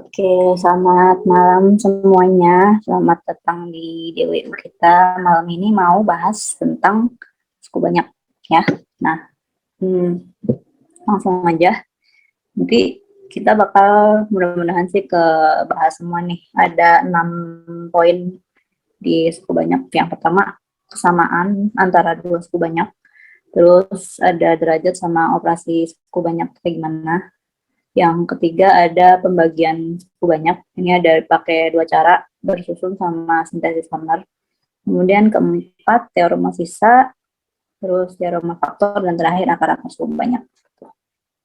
Oke, selamat malam semuanya. Selamat datang di DWU kita. Malam ini mau bahas tentang suku banyak ya. Nah, langsung aja. Nanti kita bakal mudah-mudahan sih ke bahas semua nih. Ada 6 poin di suku banyak. Yang pertama, kesamaan antara dua suku banyak. Terus ada derajat sama operasi suku banyak kayak gimana. Yang ketiga ada pembagian suku banyak. Ini ada pakai dua cara, bersusun sama sintesis corner. Kemudian keempat, teorema sisa, terus teorema faktor, dan terakhir akar-akar suku banyak.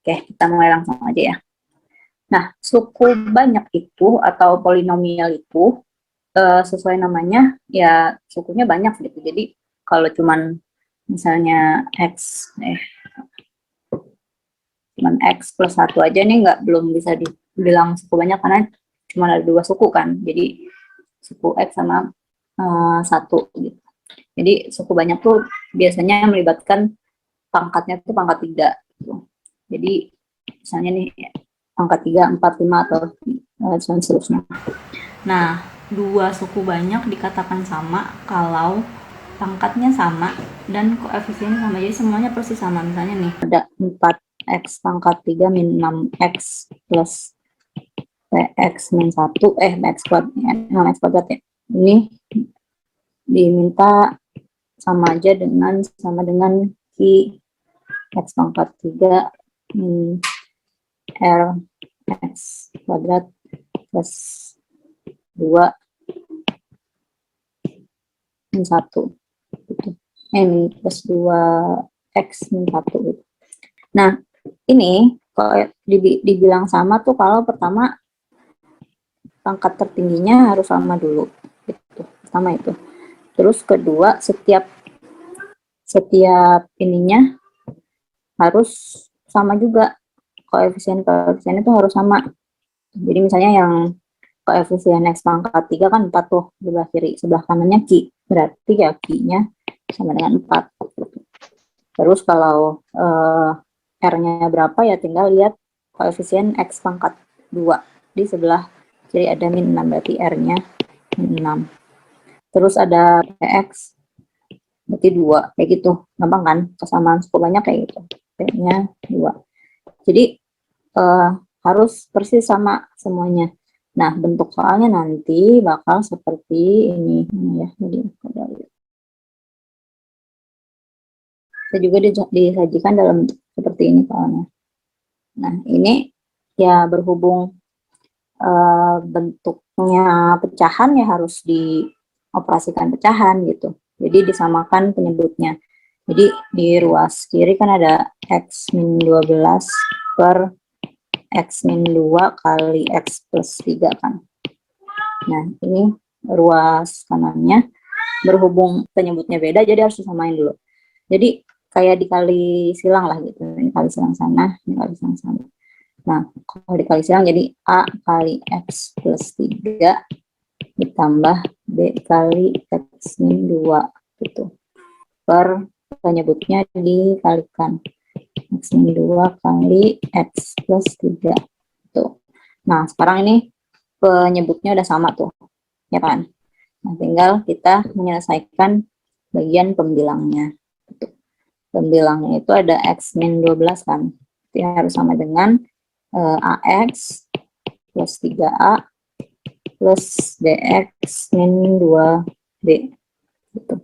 Oke, kita mulai langsung aja ya. Nah, suku banyak itu atau polinomial itu sesuai namanya ya sukunya banyak gitu. Jadi kalau cuman misalnya cuman X plus 1 aja nih belum bisa dibilang suku banyak karena cuma ada dua suku kan. Jadi suku X sama 1 gitu. Jadi suku banyak tuh biasanya melibatkan pangkatnya tuh pangkat 3 gitu. Jadi misalnya nih pangkat 3, 4, 5 atau seterusnya. Nah, dua suku banyak dikatakan sama kalau pangkatnya sama dan koefisiennya sama. Jadi semuanya persis sama. Misalnya nih ada 4x pangkat 3 min 6x plus px min 1 x kuadrat ya. Ini diminta sama aja sama dengan Q x pangkat 3 min r x kuadrat plus 2 min 1 gitu. Plus 2x min 1 gitu. Nah, ini kalau dibilang sama tuh kalau pertama pangkat tertingginya harus sama dulu gitu. Pertama itu. Terus kedua setiap ininya harus sama juga, koefisien itu harus sama. Jadi misalnya yang koefisien x pangkat 3 kan 4 tuh sebelah kiri, sebelah kanannya Q, berarti ya Q-nya sama dengan 4. Terus kalau R-nya berapa ya tinggal lihat koefisien x pangkat 2 di sebelah kiri ada min 6, berarti R-nya min 6. Terus ada X berarti 2, kayak gitu. Gampang kan? Kesamaan suku banyak kayak gitu. P-nya 2. Jadi harus persis sama semuanya. Nah, bentuk soalnya nanti bakal seperti ini ya. Jadi bisa juga disajikan dalam seperti ini soalnya. Nah, ini ya berhubung bentuknya pecahan ya harus dioperasikan pecahan gitu. Jadi disamakan penyebutnya. Jadi di ruas kiri kan ada X min 12 per X min 2 kali X plus 3 kan. Nah, ini ruas kanannya berhubung penyebutnya beda jadi harus disamain dulu. Jadi kayak dikali silang lah gitu. Ini kali silang sana, ini kali silang sana. Nah, kalau dikali silang jadi A kali X plus 3 ditambah B kali X min 2 gitu. Per penyebutnya dikalikan. X min 2 kali X plus 3. Tuh. Nah, sekarang ini penyebutnya udah sama tuh. Ya kan? Nah, tinggal kita menyelesaikan bagian pembilangnya. Gitu. Pembilangnya itu ada X min 12 kan. Jadi harus sama dengan AX plus 3A plus BX min 2B. Gitu.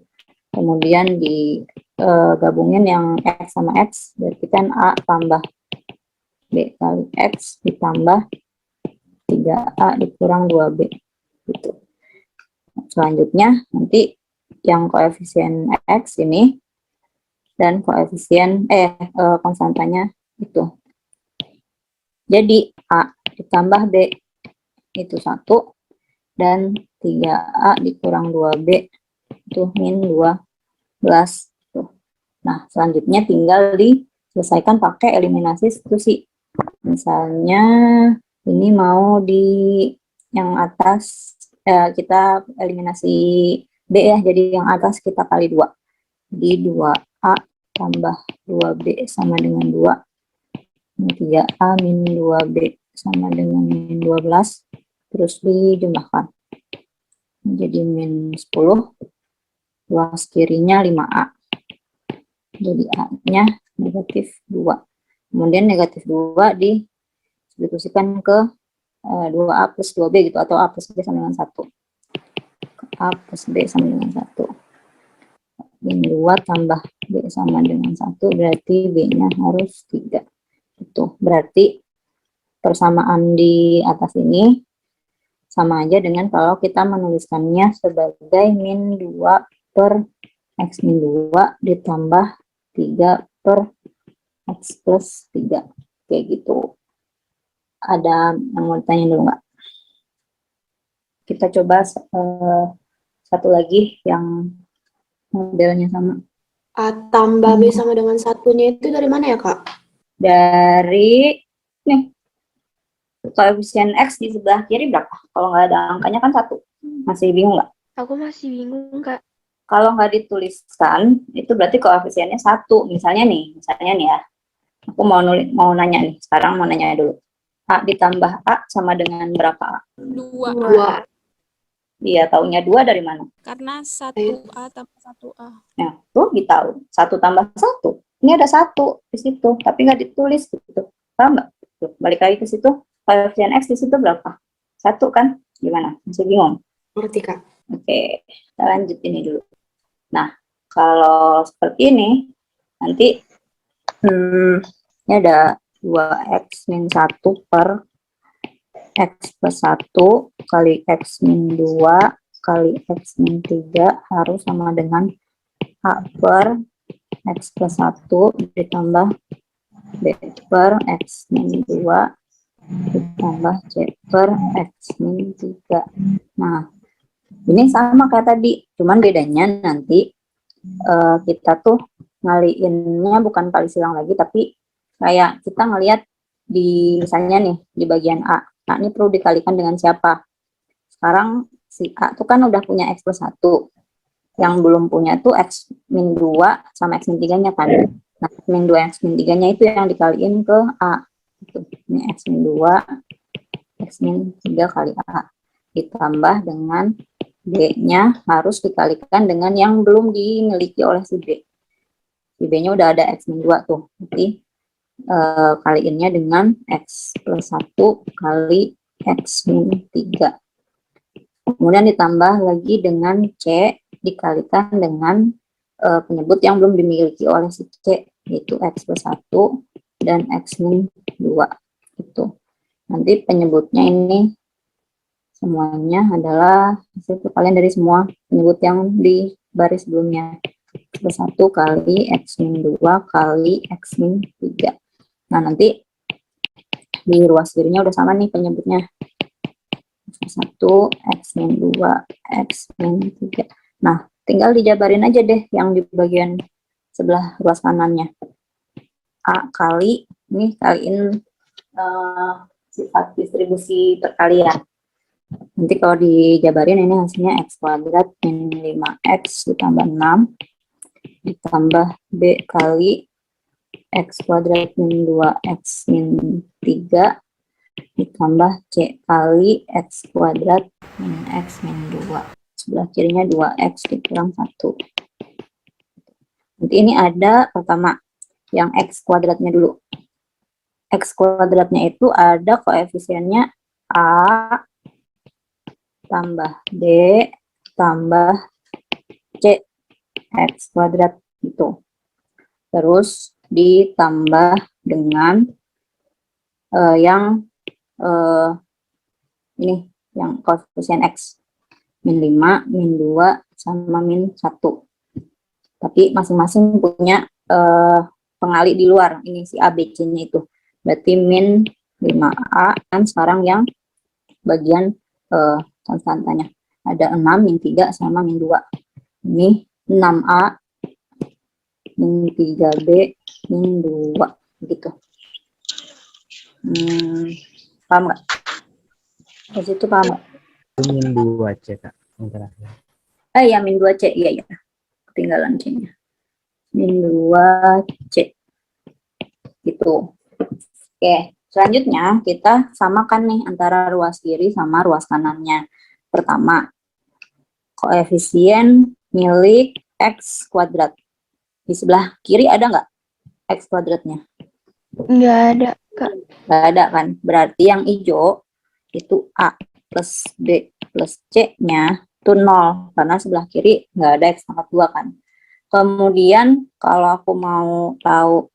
Kemudian digabungin yang X sama X, berarti kan A tambah B kali X ditambah 3A dikurang 2B. Gitu. Selanjutnya nanti yang koefisien X ini dan koefisien konstantanya itu. Jadi A ditambah B itu 1 dan 3A dikurang 2B itu min 12. Tuh. Nah, selanjutnya tinggal diselesaikan pakai eliminasi substitusi. Misalnya ini mau di yang atas kita eliminasi B ya, jadi yang atas kita kali 2. Jadi 2A tambah 2B sama dengan 2. 3A min 2B sama dengan min 12, terus dijumlahkan. Jadi min 10, luas kirinya 5A. Jadi A-nya negatif 2. Kemudian negatif 2 disubstitusikan ke 2A plus 2B gitu, atau A plus B sama dengan 1. A plus B sama dengan 1. Min 2 tambah B sama dengan 1, berarti B-nya harus 3. Itu berarti persamaan di atas ini sama aja dengan kalau kita menuliskannya sebagai min 2 per X min 2 ditambah 3 per X plus 3. Kayak gitu. Ada yang mau ditanya dulu nggak? Kita coba satu lagi yang modelnya sama. A tambah B sama dengan 1-nya itu dari mana ya, Kak? Dari, nih, koefisien X di sebelah kiri berapa? Kalau nggak ada angkanya kan 1. Masih bingung nggak? Aku masih bingung, Kak. Kalau nggak dituliskan, itu berarti koefisiennya 1. Misalnya nih ya, aku mau nanya nih, sekarang mau nanya dulu. A ditambah A sama dengan berapa A? 2. Iya, taunya 2 dari mana? Karena 1A tambah 1A. Nah, tuh ditahu. 1 tambah 1. Ini ada 1 di situ, tapi nggak ditulis gitu. Paham nggak? Tuh, balik lagi ke situ. Koefisien X di situ berapa? 1 kan? Gimana? Masih bingung? Ngerti, Kak. Oke, kita lanjut ini dulu. Nah, kalau seperti ini, nanti ini ada 2X min 1 per X plus 1 kali X min 2 kali X min 3 harus sama dengan A per X plus 1 ditambah B per X min 2 ditambah C per X min 3. Nah, ini sama kayak tadi, cuman bedanya nanti kita tuh ngaliinnya bukan kali silang lagi, tapi kayak kita ngelihat di misalnya nih di bagian A. A ini perlu dikalikan dengan siapa? Sekarang si A tuh kan udah punya X plus 1. Yang belum punya tuh X min 2 sama X min 3-nya kan. Nah, X min 2 X min 3-nya itu yang dikaliin ke A. Ini X min 2, X min 3 kali A. Ditambah dengan B-nya harus dikalikan dengan yang belum dimiliki oleh si B. Si B-nya udah ada X min 2 tuh. Jadi kaliinnya dengan X plus 1 kali X min 3. Kemudian ditambah lagi dengan C dikalikan dengan penyebut yang belum dimiliki oleh si C, yaitu X plus 1 dan X min 2. Itu. Nanti penyebutnya ini semuanya adalah hasil perkalian dari semua penyebut yang di baris sebelumnya. X plus 1 kali X min 2 kali X min 3. Nah, nanti di ruas kirinya udah sama nih penyebutnya. X 1, X min 2, X min 3. Nah, tinggal dijabarin aja deh yang di bagian sebelah ruas kanannya. A kali, ini kaliin sifat distribusi perkalian. Nanti kalau dijabarin ini hasilnya X kuadrat min 5X ditambah 6 ditambah B kali X kuadrat min 2X min 3 ditambah C kali X kuadrat min X min 2. Sebelah kirinya 2X dikurang 1. Nanti ini ada pertama, yang X kuadratnya dulu. X kuadratnya itu ada koefisiennya A tambah B tambah C X kuadrat itu. Terus ditambah dengan yang ini yang koefisien X min 5, min 2 sama min 1. Tapi masing-masing punya pengali di luar, ini si A, B, C-nya itu. Berarti min 5A kan sekarang yang bagian konstantanya. Ada 6, min 3 sama min 2. Ini 6A min 3B min 2 gitu. Paham nggak? Di situ paham nggak? Min 2C, Kak. Yang terakhir. Ya, min 2C. Iya. Ketinggalan C-nya. Min 2C. Gitu. Oke, Selanjutnya, kita samakan nih antara ruas kiri sama ruas kanannya. Pertama, koefisien milik X kuadrat. Di sebelah kiri ada nggak X kuadratnya? Nggak ada, Kak. Nggak ada kan? Berarti yang hijau itu A plus B plus C-nya itu 0. Karena sebelah kiri nggak ada X pangkat 2 kan. Kemudian, kalau aku mau tahu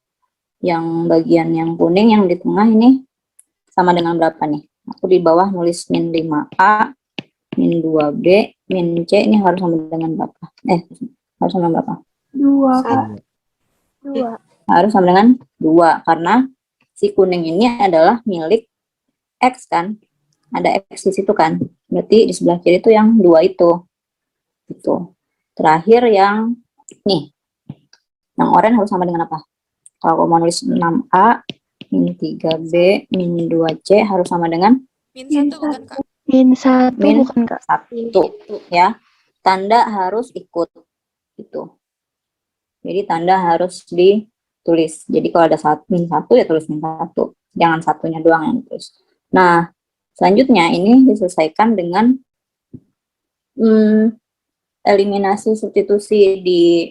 yang bagian yang kuning, yang di tengah ini sama dengan berapa nih? Aku di bawah nulis min 5A, min 2B, min C ini harus sama dengan berapa? Harus sama berapa? 2, Kak. Satu. 2. Harus sama dengan 2, karena si kuning ini adalah milik X kan? Ada X di situ kan? Berarti di sebelah kiri itu yang 2 itu. Gitu. Terakhir yang nih, yang oranye harus sama dengan apa? Kalau aku mau nulis 6A, min 3B, min 2C harus sama dengan Min 1 bukan, Kak? Min 1 min bukan, Kak? 1. Ya, tanda harus ikut. Gitu. Jadi tanda harus ditulis. Jadi kalau ada min 1 ya tulis min 1. Jangan satunya doang yang ditulis. Nah, selanjutnya ini diselesaikan dengan eliminasi substitusi di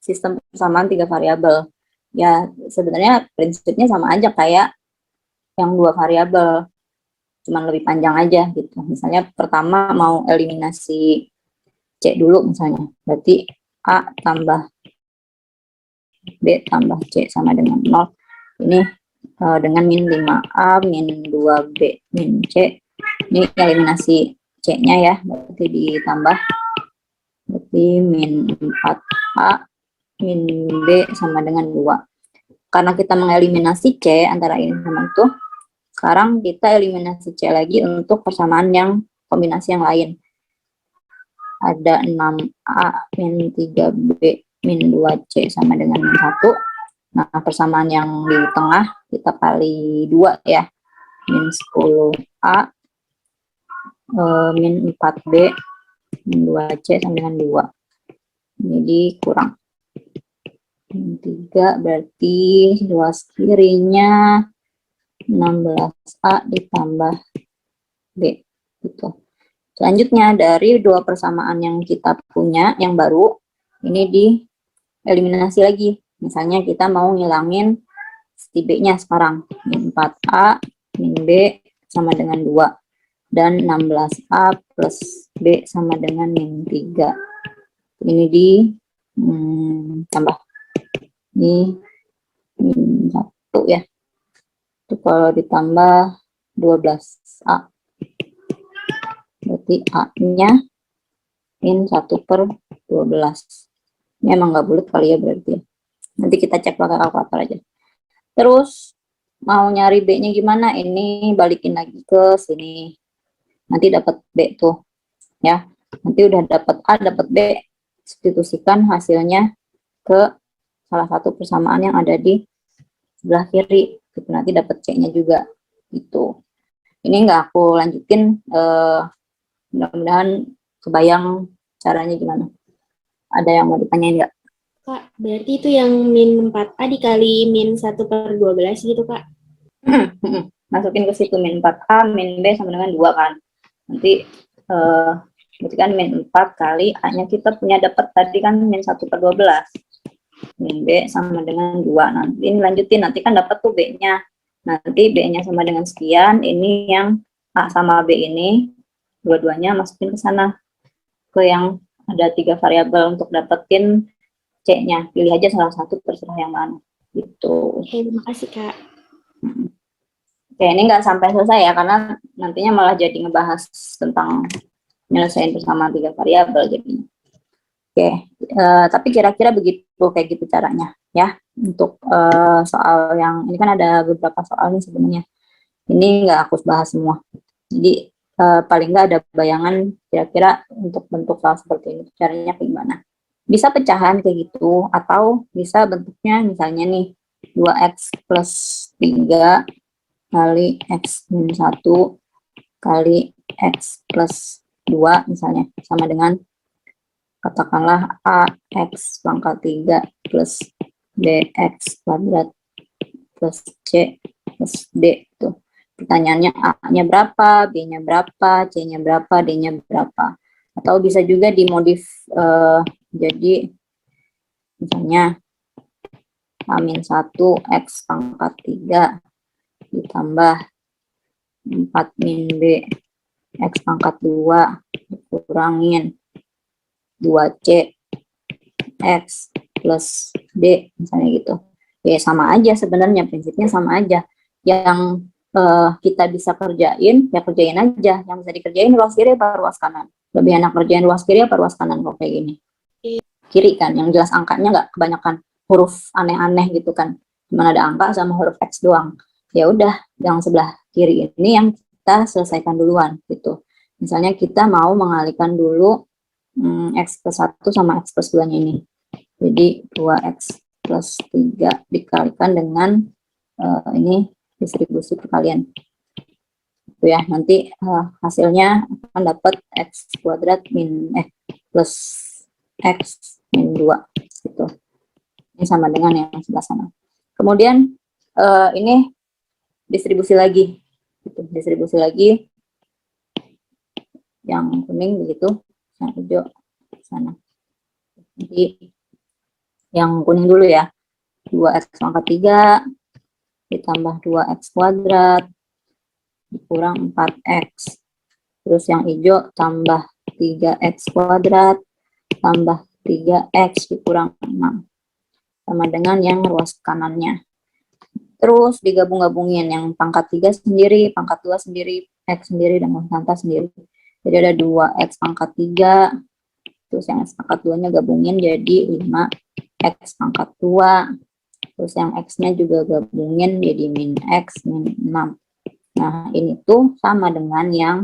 sistem persamaan 3 variabel. Ya, sebenarnya prinsipnya sama aja kayak yang 2 variabel, cuman lebih panjang aja gitu. Misalnya pertama mau eliminasi C dulu misalnya, berarti A tambah B tambah C sama dengan 0. Ini dengan min 5A, min 2B, min C. Ini eliminasi C-nya ya, berarti ditambah. Berarti min 4A, min B sama dengan 2. Karena kita mengeliminasi C antara ini sama itu, sekarang kita eliminasi C lagi untuk persamaan yang kombinasi yang lain. Ada 6A min 3B min 2C sama dengan min 1. Nah, persamaan yang di tengah kita kali 2 ya. Min 10A min 4B min 2C sama dengan 2. Jadi kurang. Min 3 berarti luas kirinya 16A ditambah B. Gitu. Selanjutnya, dari 2 persamaan yang kita punya, yang baru, ini dieliminasi lagi. Misalnya kita mau ngilangin si B-nya sekarang. Min 4A, min B sama dengan 2. Dan 16A plus B sama dengan min 3. Ini tambah. Ini min 1 ya. Itu kalau ditambah 12A. Berarti A-nya min 1/12. Ini emang nggak bulat kali ya berarti. Nanti kita cek pakai kalkulator aja. Terus, mau nyari B-nya gimana? Ini balikin lagi ke sini. Nanti dapat B tuh. Ya, nanti udah dapat A, dapat B. Substitusikan hasilnya ke salah satu persamaan yang ada di sebelah kiri. Gitu, nanti dapat C-nya juga. Gitu. Ini nggak aku lanjutin. Mudah-mudahan kebayang caranya gimana. Ada yang mau ditanyain nggak? Kak, berarti itu yang min 4A dikali min 1/12 gitu, Kak? Masukin ke situ min 4A, min B sama dengan 2 kan. Nanti berarti kan min 4 kali A-nya kita punya dapat tadi kan min 1/12. Min B sama dengan 2. Nanti ini lanjutin, nanti kan dapat tuh B-nya. Nanti B-nya sama dengan sekian, ini yang A sama B ini, dua-duanya masukin ke sana. Ke yang ada 3 variabel untuk dapetin C-nya. Pilih aja salah satu, terserah yang mana. Gitu. Oke, terima kasih, Kak. Oke, ini nggak sampai selesai ya, karena nantinya malah jadi ngebahas tentang nyelesain persamaan 3 variabel jadinya. Oke, tapi kira-kira begitu, kayak gitu caranya ya. Untuk soal yang, ini kan ada beberapa soal nih sebenarnya. Ini nggak aku bahas semua. Jadi, paling nggak ada bayangan kira-kira untuk bentuk soal seperti ini. Caranya kayak gimana? Bisa pecahan kayak gitu, atau bisa bentuknya misalnya nih, 2x plus 3 kali x min 1 kali x plus 2 misalnya, sama dengan katakanlah ax pangkat 3 plus bx kuadrat plus C plus D. Tuh. Pertanyaannya A-nya berapa, B-nya berapa, C-nya berapa, D-nya berapa. Atau bisa juga dimodif jadi misalnya A-1 X pangkat 3 ditambah 4 min B X pangkat 2 dikurangin 2C X plus D misalnya gitu. Ya sama aja sebenarnya, prinsipnya sama aja. Yang kita bisa kerjain, ya kerjain aja. Yang bisa dikerjain ruas kiri apa ruas kanan? Lebih enak kerjain ruas kiri apa ruas kanan kalau kayak gini? Kiri kan, yang jelas angkanya nggak kebanyakan huruf aneh-aneh gitu kan. Cuma ada angka sama huruf X doang. Ya udah, yang sebelah kiri ini yang kita selesaikan duluan gitu. Misalnya kita mau mengalihkan dulu X plus 1 sama X plus 2-nya ini. Jadi 2X plus 3 dikalikan dengan ini distribusi perkalian. Itu ya, nanti hasilnya akan dapat X kuadrat plus X min 2 gitu. Ini sama dengan yang sebelah sana. Kemudian ini distribusi lagi. Gitu. Distribusi lagi. Yang kuning begitu, yang hijau sana. Jadi yang kuning dulu ya. 2X pangkat 3 ditambah 2X kuadrat dikurang 4X. Terus yang hijau tambah 3X kuadrat tambah 3X dikurang 6. Sama dengan yang ruas kanannya. Terus digabung-gabungin yang pangkat 3 sendiri, pangkat 2 sendiri, X sendiri, dan konstanta sendiri. Jadi ada 2X pangkat 3, terus yang X pangkat 2-nya gabungin jadi 5X pangkat 2, terus yang X-nya juga gabungin jadi min X min 6. Nah, ini tuh sama dengan yang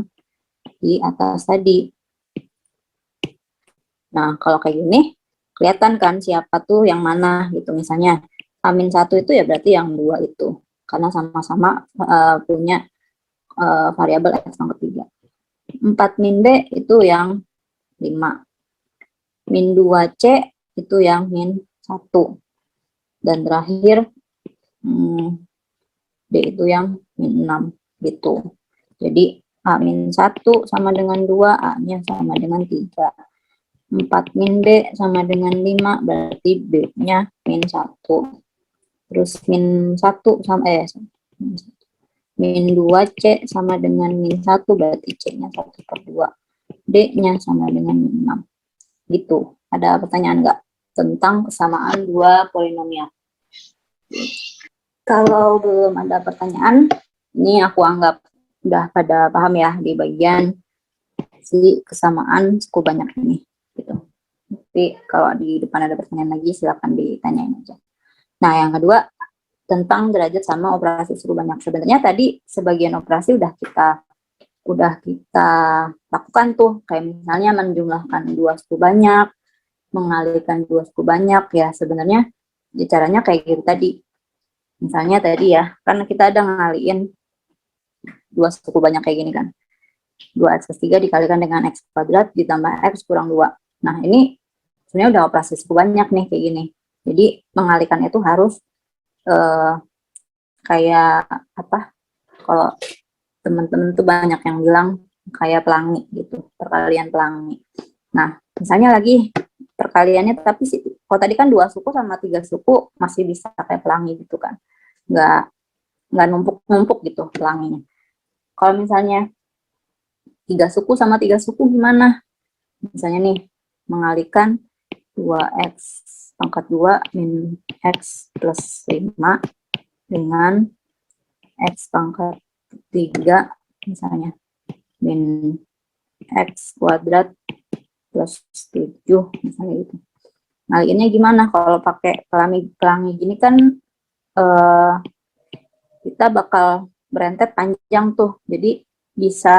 di atas tadi. Nah, kalau kayak gini, kelihatan kan siapa tuh yang mana gitu. Misalnya, A-1 itu ya berarti yang 2 itu. Karena sama-sama punya variabel X pangkat 3. 4 min B itu yang 5. Min 2C itu yang min 1. Dan terakhir, D itu yang min 6 gitu. Jadi A-1 sama dengan 2, A-nya sama dengan 3. 4 min B sama dengan 5, berarti B-nya min 1. Terus min 1 sama min 2C sama dengan min 1, berarti C-nya 1/2. D-nya sama dengan min 6. Gitu. Ada pertanyaan nggak tentang kesamaan dua polinomial? Kalau belum ada pertanyaan, ini aku anggap udah pada paham ya di bagian si kesamaan suku banyak ini. Gitu. Tapi kalau di depan ada pertanyaan lagi, silakan ditanyain aja. Nah, yang kedua tentang derajat sama operasi suku banyak. Sebenarnya tadi sebagian operasi udah kita lakukan tuh, kayak misalnya menjumlahkan dua suku banyak, mengalihkan dua suku banyak, ya sebenarnya caranya kayak gitu tadi. Misalnya tadi ya, kan kita ada ngalihin dua suku banyak kayak gini kan. 2X plus 3 dikalikan dengan X kuadrat ditambah X kurang 2. Nah, ini sebenarnya udah operasi suku banyak nih kayak gini. Jadi, mengalihkan itu harus kayak apa, kalau teman-teman tuh banyak yang bilang kayak pelangi gitu, perkalian pelangi. Nah, misalnya lagi perkaliannya, tapi kalau tadi kan 2 suku sama 3 suku masih bisa kayak pelangi gitu kan, nggak numpuk-numpuk gitu pelanginya. Kalau misalnya 3 suku sama 3 suku gimana? Misalnya nih, mengalihkan 2X pangkat 2 min X plus 5 dengan X pangkat 3 misalnya min X kuadrat plus 7 misalnya gitu. Ngalihinnya gimana? Kalau pakai pelangi gini kan kita bakal berentet panjang tuh, jadi bisa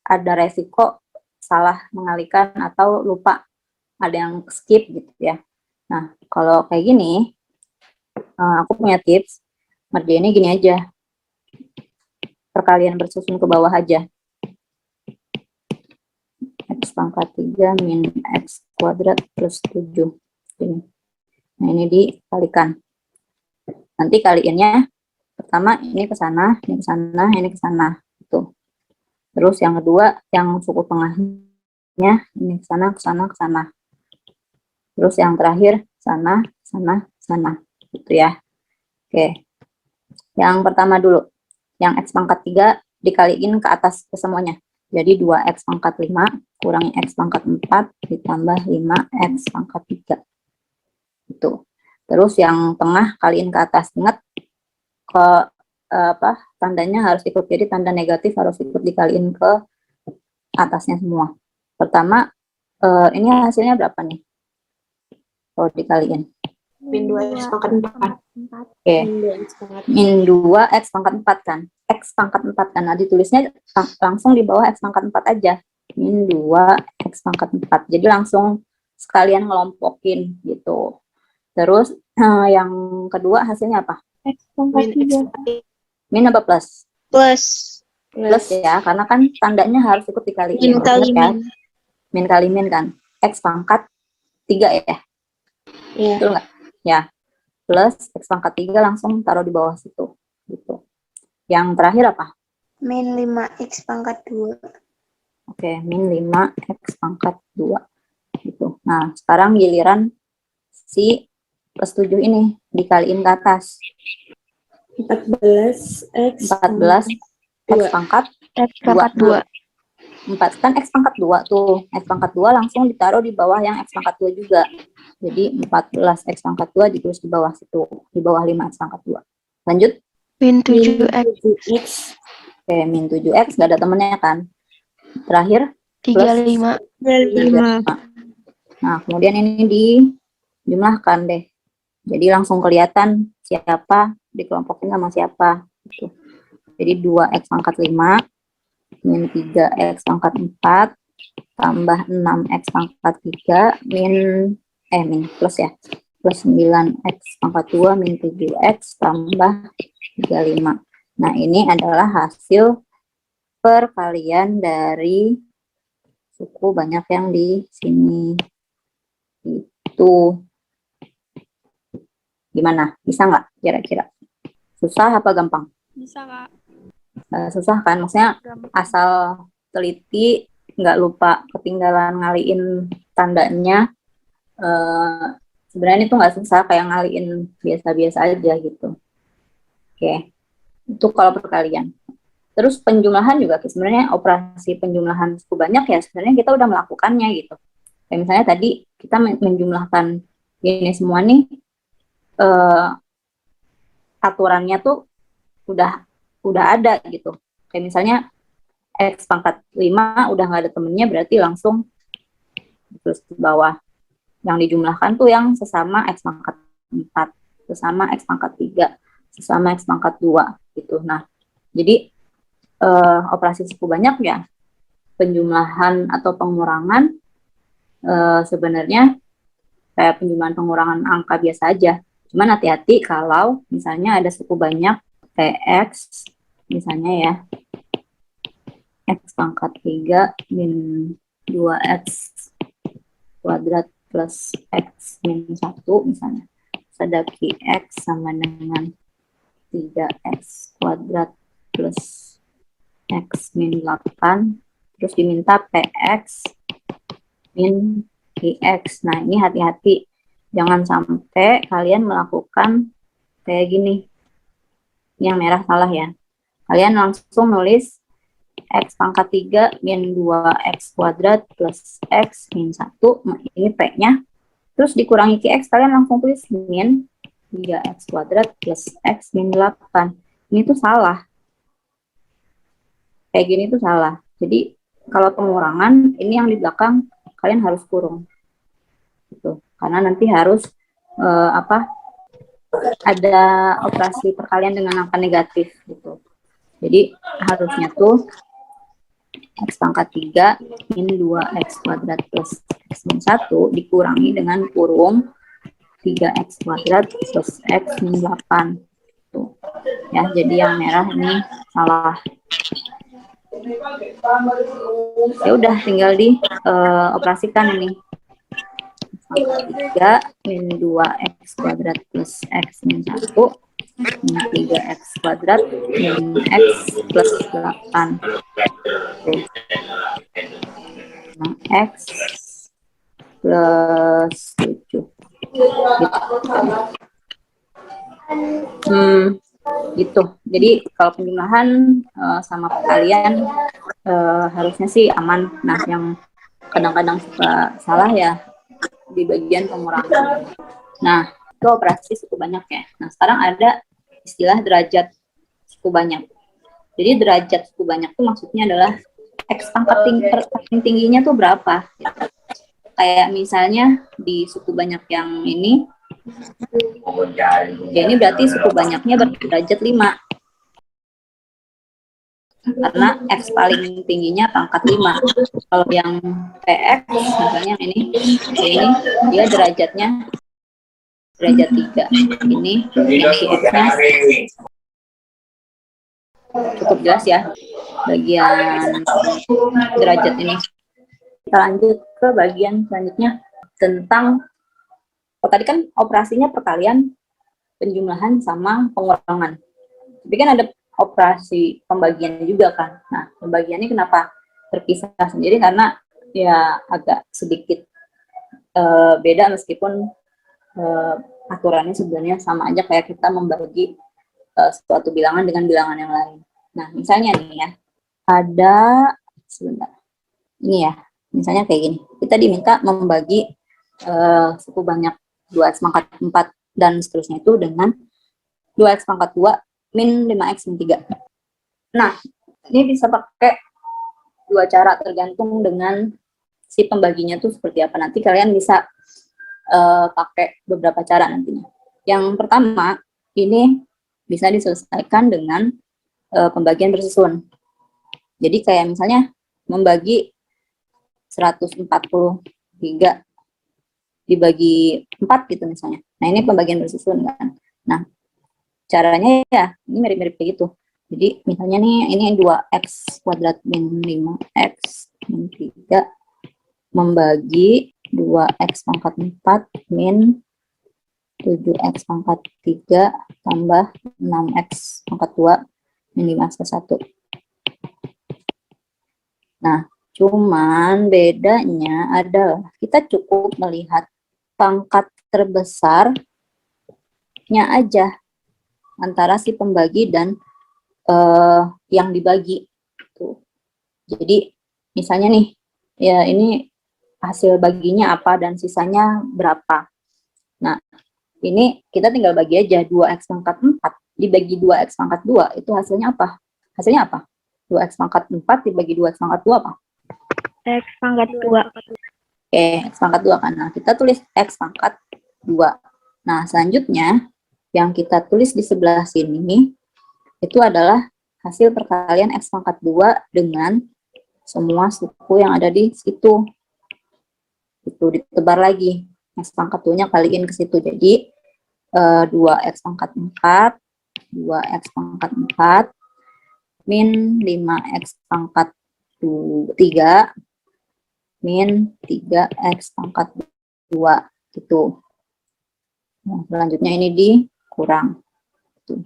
ada resiko salah mengalihkan atau lupa, ada yang skip gitu ya. Nah, kalau kayak gini, aku punya tips, ngerjainnya gini aja, perkalian bersusun ke bawah aja. X pangkat 3 min X kuadrat plus 7. Ini. Nah, ini dikalikan. Nanti kaliinnya pertama ini ke sana, ini ke sana, ini ke sana. Gitu. Terus yang kedua, yang suku tengahnya, ini ke sana, ke sana, ke sana. Terus yang terakhir, sana, sana, sana. Gitu ya. Oke. Yang pertama dulu. Yang X pangkat 3 dikaliin ke atas ke semuanya. Jadi 2X pangkat 5 kurangi X pangkat 4 ditambah 5X pangkat 3. Itu. Terus yang tengah kaliin ke atas. Ingat, ke tandanya harus ikut. Jadi tanda negatif harus ikut dikaliin ke atasnya semua. Pertama, ini hasilnya berapa nih? Kalau dikaliin. Min 2X pangkat 4. Oke. Min 2X pangkat 4. Min 2X pangkat 4 kan. X pangkat 4 kan. Nah, ditulisnya langsung di bawah X pangkat 4 aja. Min 2X pangkat 4. Jadi langsung sekalian ngelompokin gitu. Terus yang kedua hasilnya apa? X pangkat Min X 3. pangkat 3. Min apa plus? Plus. Plus ya, karena kan tandanya harus ikut dikaliin. Min kali Ingat ya? min. Min kali min kan. X pangkat 3 ya. Iya. Betul nggak? Ya. Plus X pangkat 3 langsung taruh di bawah situ. Gitu. Yang terakhir apa? Min 5X pangkat 2. Oke, min 5X pangkat 2. Gitu. Nah, sekarang giliran si plus 7 ini dikaliin ke atas. 14X 14 X pangkat X pangkat 2. 4 kan X pangkat 2 tuh. X pangkat 2 langsung ditaruh di bawah yang X pangkat 2 juga. Jadi 14 X pangkat 2 ditulis di bawah situ. Di bawah 5 X pangkat 2. Lanjut. Min 7X. 7X. Oke, min 7X nggak ada temennya kan. Terakhir 35. 5. Nah, kemudian ini dijumlahkan deh. Jadi langsung kelihatan siapa dikelompokin sama siapa. Gitu. Jadi 2X pangkat 5 min 3X pangkat 4 tambah 6X pangkat 3 min plus ya. Plus 9X pangkat 2 min 7X tambah 35. Nah, ini adalah hasil perkalian dari suku banyak yang di sini. Itu gimana? Bisa nggak kira-kira? Susah apa gampang? Bisa, Kak. Susah kan? Maksudnya asal teliti, nggak lupa ketinggalan ngaliin tandanya. Sebenarnya itu nggak susah, kayak ngaliin biasa-biasa aja gitu. Oke, itu kalau perkalian. Terus penjumlahan juga sebenarnya operasi penjumlahan suku banyak ya sebenarnya kita udah melakukannya gitu. Kayak misalnya tadi kita menjumlahkan ini semua nih, aturannya tuh udah ada gitu. Kayak misalnya X pangkat 5 udah nggak ada temennya berarti langsung terus ke bawah. Yang dijumlahkan tuh yang sesama X pangkat 4, sesama X pangkat 3, sesama X pangkat 2 gitu. Nah, jadi operasi suku banyak ya, penjumlahan atau pengurangan sebenarnya kayak penjumlahan pengurangan angka biasa aja. Cuman hati-hati kalau misalnya ada suku banyak TX, misalnya ya, X pangkat 3 min 2X kuadrat plus X min 1 misalnya. Sedaki X sama dengan 3X kuadrat plus X min 8, terus diminta PX min IX. Nah, ini hati-hati. Jangan sampai kalian melakukan kayak gini. Yang merah salah ya. Kalian langsung nulis X pangkat 3 min 2X kuadrat plus X min 1. Ini P-nya. Terus dikurangi QX, kalian langsung tulis min 3X kuadrat plus X min 8. Ini tuh salah. Kayak gini tuh salah. Jadi kalau pengurangan ini yang di belakang kalian harus kurung. Gitu. Karena nanti harus ada operasi perkalian dengan angka negatif gitu. Jadi harusnya tuh X pangkat 3 min 2X kuadrat plus X min 1 dikurangi dengan kurung 3X kuadrat plus X min 8. Tuh. Ya, jadi yang merah ini salah. Ya udah tinggal di operasikan ini. 3 min 2X kuadrat plus X min 1 min 3x kuadrat min x plus 8. Oke. Nah, x plus 7. Gitu. Jadi kalau penjumlahan sama perkalian harusnya sih aman. Nah, yang kadang-kadang suka salah ya di bagian pengurangan. Nah, itu operasi suku banyak ya. Nah, sekarang ada istilah derajat suku banyak. Jadi derajat suku banyak itu maksudnya adalah x pangkat tingginya tuh berapa. Kayak misalnya di suku banyak yang ini, ya ini berarti suku banyaknya berderajat 5. Karena x paling tingginya pangkat 5. Kalau yang px, misalnya yang ini dia derajatnya derajat 3. Ini yang si x-nya cukup jelas ya bagian derajat ini. Kita lanjut ke bagian selanjutnya tentang tadi kan operasinya perkalian, penjumlahan sama pengurangan. Tapi kan ada operasi pembagian juga kan. Nah, pembagiannya kenapa terpisah sendiri? Karena ya agak sedikit beda meskipun aturannya sebenarnya sama aja kayak kita membagi suatu bilangan dengan bilangan yang lain. Nah, misalnya nih ya, ada sebentar. Ini ya, misalnya kayak gini. Kita diminta membagi suku banyak 2x pangkat 4 dan seterusnya itu dengan 2x pangkat 2 min 5x min 3. Nah, ini bisa pakai dua cara tergantung dengan si pembaginya tuh seperti apa. Nanti kalian bisa pakai beberapa cara nantinya. Yang pertama, ini bisa diselesaikan dengan pembagian bersusun. Jadi kayak misalnya membagi 143 dibagi 4 gitu misalnya. Nah, ini pembagian bersusun kan. Nah, caranya ya ini mirip-mirip kayak gitu. Jadi misalnya nih ini 2x kuadrat min 5x min 3 membagi 2x pangkat 4 min 7x pangkat 3 tambah 6x pangkat 2 min 5 ke 1. Nah, cuman bedanya adalah kita cukup melihat pangkat terbesarnya aja antara si pembagi dan yang dibagi. Tuh. Jadi misalnya nih, ya ini hasil baginya apa dan sisanya berapa. Nah, ini kita tinggal bagi aja 2x pangkat 4 dibagi 2x pangkat 2, itu hasilnya apa? Hasilnya apa? 2x pangkat 4 dibagi 2x pangkat 2 apa? X pangkat 2. Oke, x pangkat 2 kan. Nah, kita tulis x pangkat 2. Nah, selanjutnya yang kita tulis di sebelah sini itu adalah hasil perkalian x pangkat 2 dengan semua suku yang ada di situ. Itu ditebar lagi. X pangkat 2-nya kaliin ke situ. Jadi 2x pangkat 4, 2x pangkat 4, min 5x pangkat 3, min 3x pangkat 2. Gitu. Nah, selanjutnya ini dikurang. Tuh.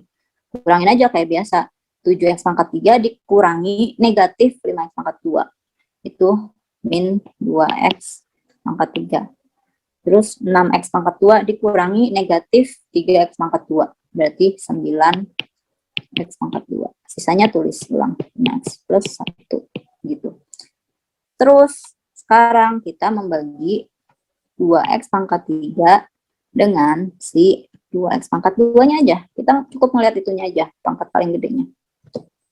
Kurangin aja kayak biasa. 7x pangkat 3 dikurangi negatif 5x pangkat 2. Itu min 2x pangkat 3. Terus 6x pangkat 2 dikurangi negatif 3x pangkat 2. Berarti 9x pangkat 2. Sisanya tulis ulang. 5x plus 1. Gitu. Terus sekarang kita membagi 2x pangkat 3 dengan si 2x pangkat 2-nya aja. Kita cukup melihat itunya aja, pangkat paling gedenya.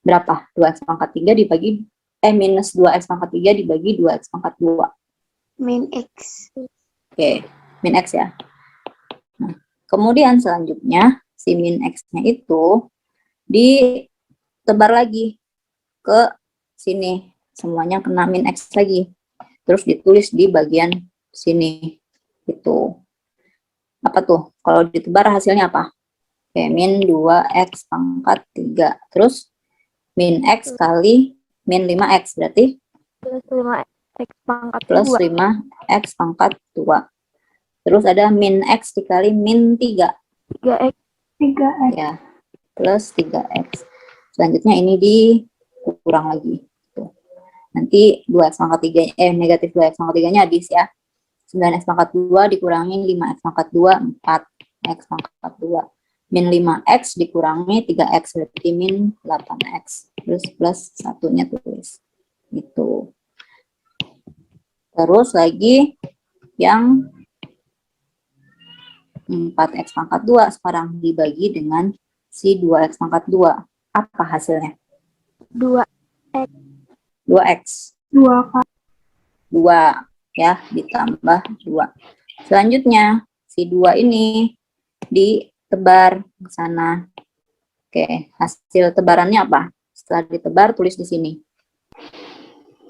Berapa? 2x pangkat 3 dibagi, minus 2x pangkat 3 dibagi 2x pangkat 2. Min X. Oke, min X ya. Nah, kemudian selanjutnya, si min X-nya itu ditebar lagi ke sini. Semuanya kena min X lagi. Terus ditulis di bagian sini. Gitu. Apa tuh? Kalau ditebar hasilnya apa? Oke, min 2x pangkat 3. Terus min x kali min 5x berarti Plus 5x pangkat plus 2. 5x pangkat 2. Terus ada min x dikali min 3. 3x. 3x. Ya. plus 3x. Selanjutnya ini dikurang lagi. Tuh. Nanti 2x pangkat 3, negatif 2x pangkat 3-nya habis ya. 9x pangkat 2 dikurangi 5x pangkat 2, 4x pangkat 2. Min 5x dikurangi 3x, berarti min 8x. Terus plus satunya tulis. Gitu. Terus lagi yang 4x pangkat 2 sekarang dibagi dengan si 2x pangkat 2. Apa hasilnya? 2x. 2 Kak. 2 ya, ditambah 2. Selanjutnya, si 2 ini ditebar ke sana. Oke, hasil tebarannya apa? Setelah ditebar, tulis di sini.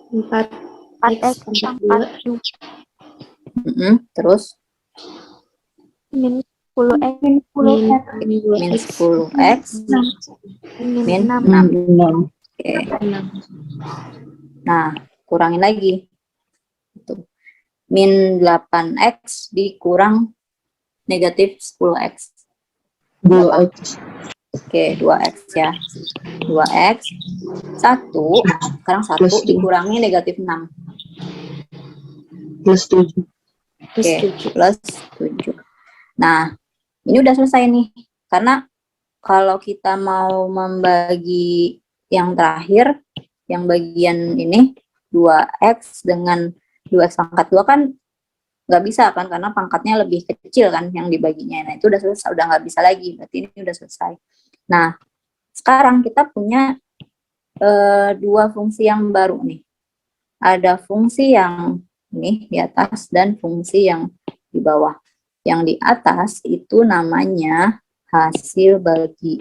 4x pangkat 2. Terus? Min 10x. Min Min 10x. Min 6. 6. Oke. Nah, kurangin lagi. Min 8x dikurang negatif 10x. 2x. Oke, 2x ya. 2x. 1, sekarang 1 dikurangi negatif 6. Plus 7. Oke, plus 7. Nah, ini udah selesai nih. Karena kalau kita mau membagi yang terakhir, yang bagian ini, 2x dengan 2x pangkat 2 kan nggak bisa kan, karena pangkatnya lebih kecil kan yang dibaginya. Nah, itu udah selesai, udah nggak bisa lagi. Berarti ini udah selesai. Nah, sekarang kita punya dua fungsi yang baru nih. Ada fungsi yang ini di atas dan fungsi yang di bawah. Yang di atas itu namanya hasil bagi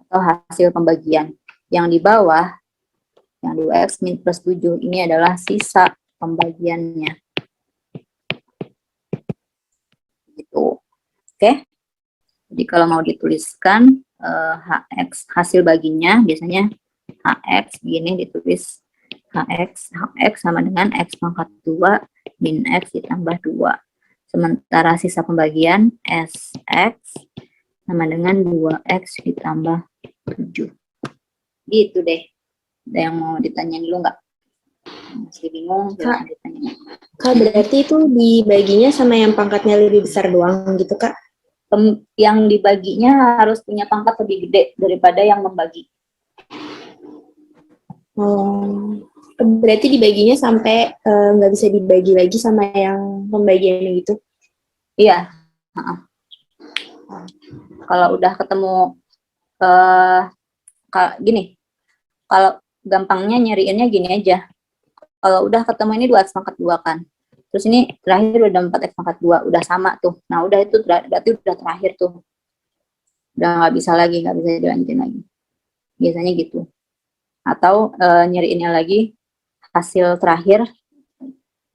atau hasil pembagian. Yang di bawah, yang 2x min plus 7, ini adalah sisa pembagiannya. Gitu. Oke. Jadi kalau mau dituliskan hx, hasil baginya biasanya hx begini ditulis hx sama dengan x pangkat 2 min x ditambah 2. Sementara sisa pembagian sx sama dengan 2x ditambah 7. Gitu deh. Ada yang mau ditanya dulu nggak? Masih bingung? Kak. Ditanya. Kak, berarti itu dibaginya sama yang pangkatnya lebih besar doang gitu, Kak? Yang dibaginya harus punya pangkat lebih gede daripada yang membagi. Oh, berarti dibaginya sampai nggak bisa dibagi lagi sama yang pembagiannya gitu? Iya. Kalau udah ketemu gini, kalau gampangnya nyariinnya gini aja. Kalau udah ketemu ini 2x pangkat 2 kan. Terus ini terakhir udah 4x pangkat 2, udah sama tuh. Nah, udah itu berarti udah terakhir tuh. Udah nggak bisa lagi, nggak bisa dilanjutin lagi. Biasanya gitu. Atau nyariinnya lagi hasil terakhir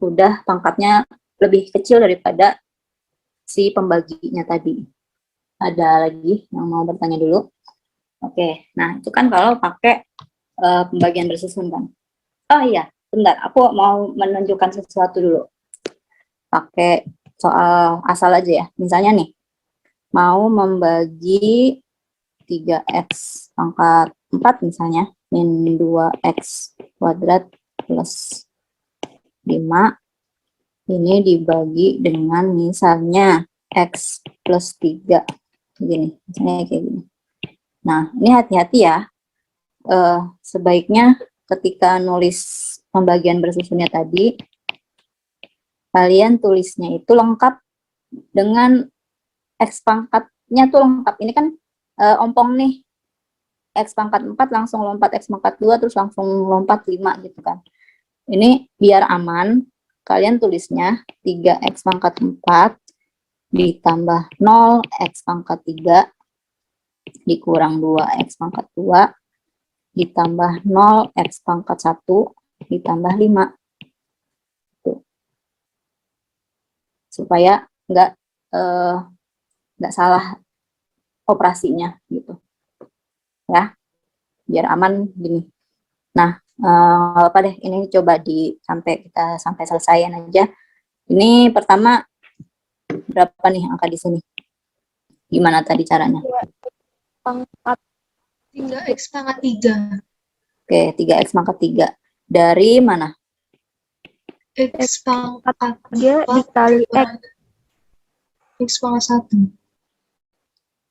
udah pangkatnya lebih kecil daripada si pembaginya tadi. Ada lagi yang mau bertanya dulu? Oke, nah itu kan kalau pakai pembagian bersusun kan. Oh iya, bentar, aku mau menunjukkan sesuatu dulu. Pakai soal asal aja ya. Misalnya nih, mau membagi 3x pangkat 4 misalnya, min 2x kuadrat plus 5, ini dibagi dengan misalnya x plus 3. Gini, misalnya kayak gini. Nah, ini hati-hati ya. Sebaiknya ketika nulis pembagian bersusunnya tadi, kalian tulisnya itu lengkap dengan x pangkatnya tuh lengkap. Ini kan ompong nih. X pangkat 4 langsung lompat X pangkat 2 terus langsung lompat 5 gitu kan. Ini biar aman, kalian tulisnya 3x pangkat 4 ditambah 0 x pangkat 3 dikurang 2x pangkat 2 ditambah 0 x pangkat 1 ditambah 5. Tuh. Supaya nggak salah operasinya gitu. Ya, biar aman gini. Nah, apa deh, ini coba kita sampai selesaiin aja. Ini pertama berapa nih angka di sini? Gimana tadi caranya? Pangkat 3x pangkat 3. Oke, 3x pangkat 3. Dari mana? X pangkat 3 dikali X. X pangkat 1.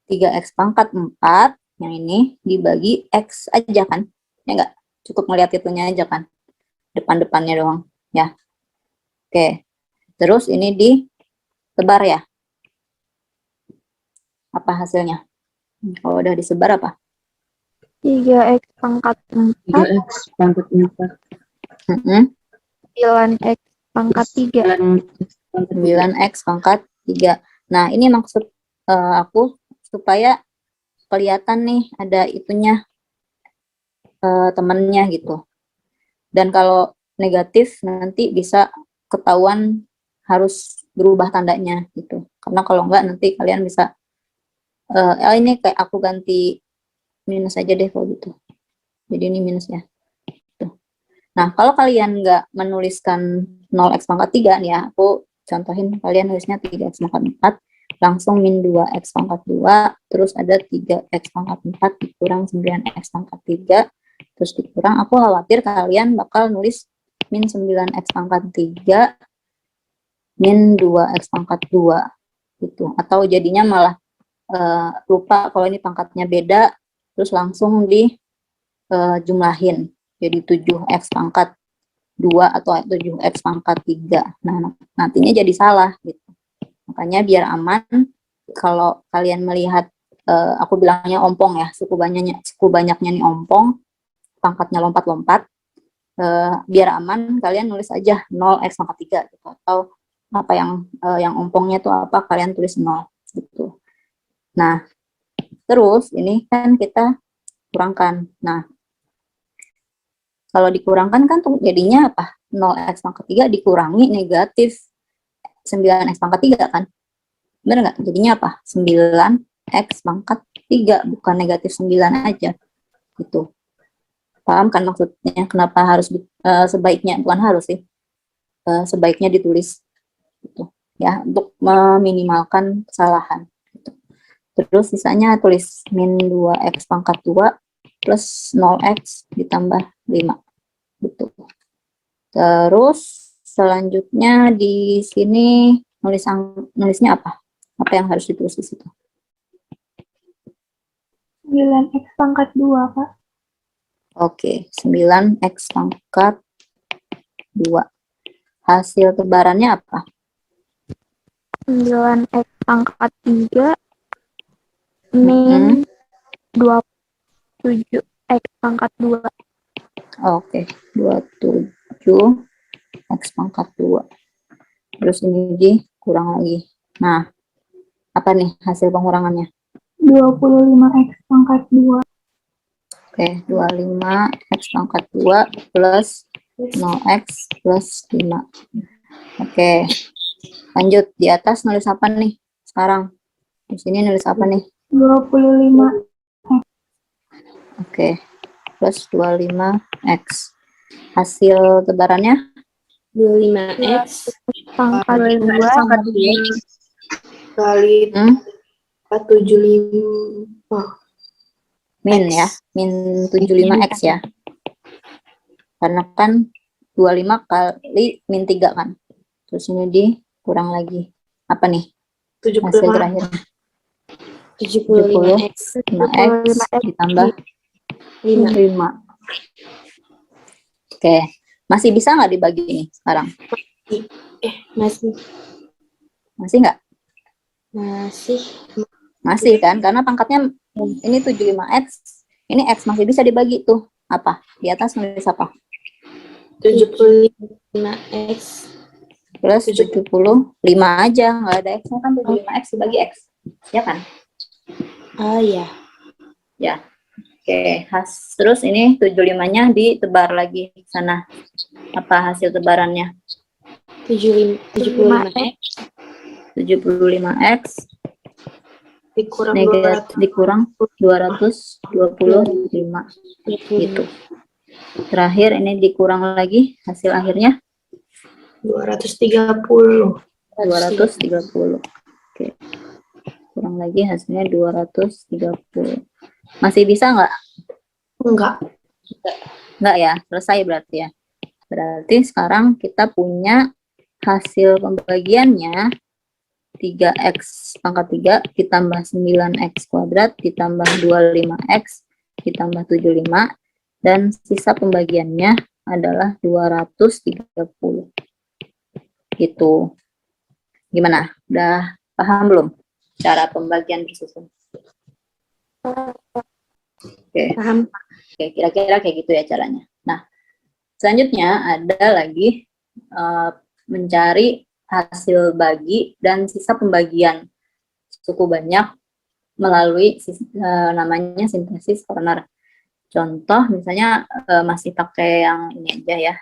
3x pangkat 4, yang ini dibagi x aja kan? Ya enggak? Cukup melihat itunya aja kan? Depan-depannya doang, ya. Oke. Terus ini disebar ya? Apa hasilnya? Kalau udah disebar apa? 3x pangkat 4, 3x pangkat 4. 9x pangkat 3. 9x pangkat 3. Nah, ini maksud aku supaya kelihatan nih ada itunya temennya gitu. Dan kalau negatif nanti bisa ketahuan harus berubah tandanya gitu. Karena kalau enggak nanti kalian bisa ini kayak aku ganti minus aja deh kalau gitu. Jadi ini minusnya. Tuh. Nah, kalau kalian nggak menuliskan 0x pangkat 3 nih ya, aku contohin kalian nulisnya 3x pangkat 4, langsung min 2x pangkat 2, terus ada 3x pangkat 4 dikurang 9x pangkat 3, terus dikurang, aku khawatir kalian bakal nulis min 9x pangkat 3, min 2x pangkat 2, gitu. Atau jadinya malah lupa kalau ini pangkatnya beda, terus langsung dijumlahin jadi 7x pangkat 2 atau 7x pangkat 3. Nah, nantinya jadi salah gitu. Makanya biar aman, kalau kalian melihat aku bilangnya ompong ya, suku banyaknya nih ompong, pangkatnya lompat-lompat, biar aman kalian nulis aja 0x pangkat 3 gitu, atau apa yang ompongnya tuh apa, kalian tulis 0 gitu. Nah, terus ini kan kita kurangkan. Nah, kalau dikurangkan kan tuh jadinya apa? 0x pangkat 3 dikurangi negatif 9x pangkat 3 kan? Bener nggak? Jadinya apa? 9x pangkat 3, bukan negatif 9 aja. Gitu. Paham kan maksudnya? Kenapa harus, sebaiknya, bukan harus sih, sebaiknya ditulis. Gitu. Ya, untuk meminimalkan kesalahan. Gitu. Terus sisanya tulis min 2x pangkat 2 plus 0x ditambah 5. Gitu. Terus selanjutnya di sini nulisnya apa? Apa yang harus ditulis di situ? 9x pangkat 2, Kak. Oke, 9x pangkat 2. Hasil tebarannya apa? 9x pangkat 3 min 27x pangkat 2. Oke, 27x pangkat 2. Terus ini dikurang lagi. Nah, apa nih hasil pengurangannya? 25x pangkat 2. Oke, 25x pangkat 2 plus 0x plus 5. Oke, lanjut. Di atas nulis apa nih sekarang? Di sini nulis apa nih? 25. Oke, plus 25x. Hasil tebarannya? 25x Pangkat 2 kali 475. Min ya, min 75x ya. Karena kan 25 kali min 3 kan. Terus ini dikurang lagi. Apa nih? Hasil terakhir. 75x 5x ditambah 5. Oke. Masih bisa nggak dibagi nih sekarang? Masih. Masih nggak? Masih. Masih kan? Karena pangkatnya ini 75x. Ini x masih bisa dibagi tuh. Apa? Di atas nulis apa? 75x Plus 75 aja. Nggak ada x-nya kan, 75x dibagi x. Ya kan? Oh iya. Ya. Oke. Terus ini 75-nya ditebar lagi ke sana. Apa hasil tebarannya? 75x 75x dikurang dikurang 225 gitu. Terakhir ini dikurang lagi, hasil akhirnya 230. 230. Oke. kurang lagi hasilnya 230. Masih bisa nggak? Enggak. Nggak ya, selesai berarti ya. Berarti sekarang kita punya hasil pembagiannya 3x pangkat 3 ditambah 9x kuadrat ditambah 25x ditambah 75, dan sisa pembagiannya adalah 230. Gitu. Gimana? Udah paham belum cara pembagian bersusun? Oke. Paham. Oke, kira-kira kayak gitu ya caranya. Nah, selanjutnya ada lagi mencari hasil bagi dan sisa pembagian suku banyak melalui namanya sintesis Horner. Contoh misalnya masih pakai yang ini aja ya,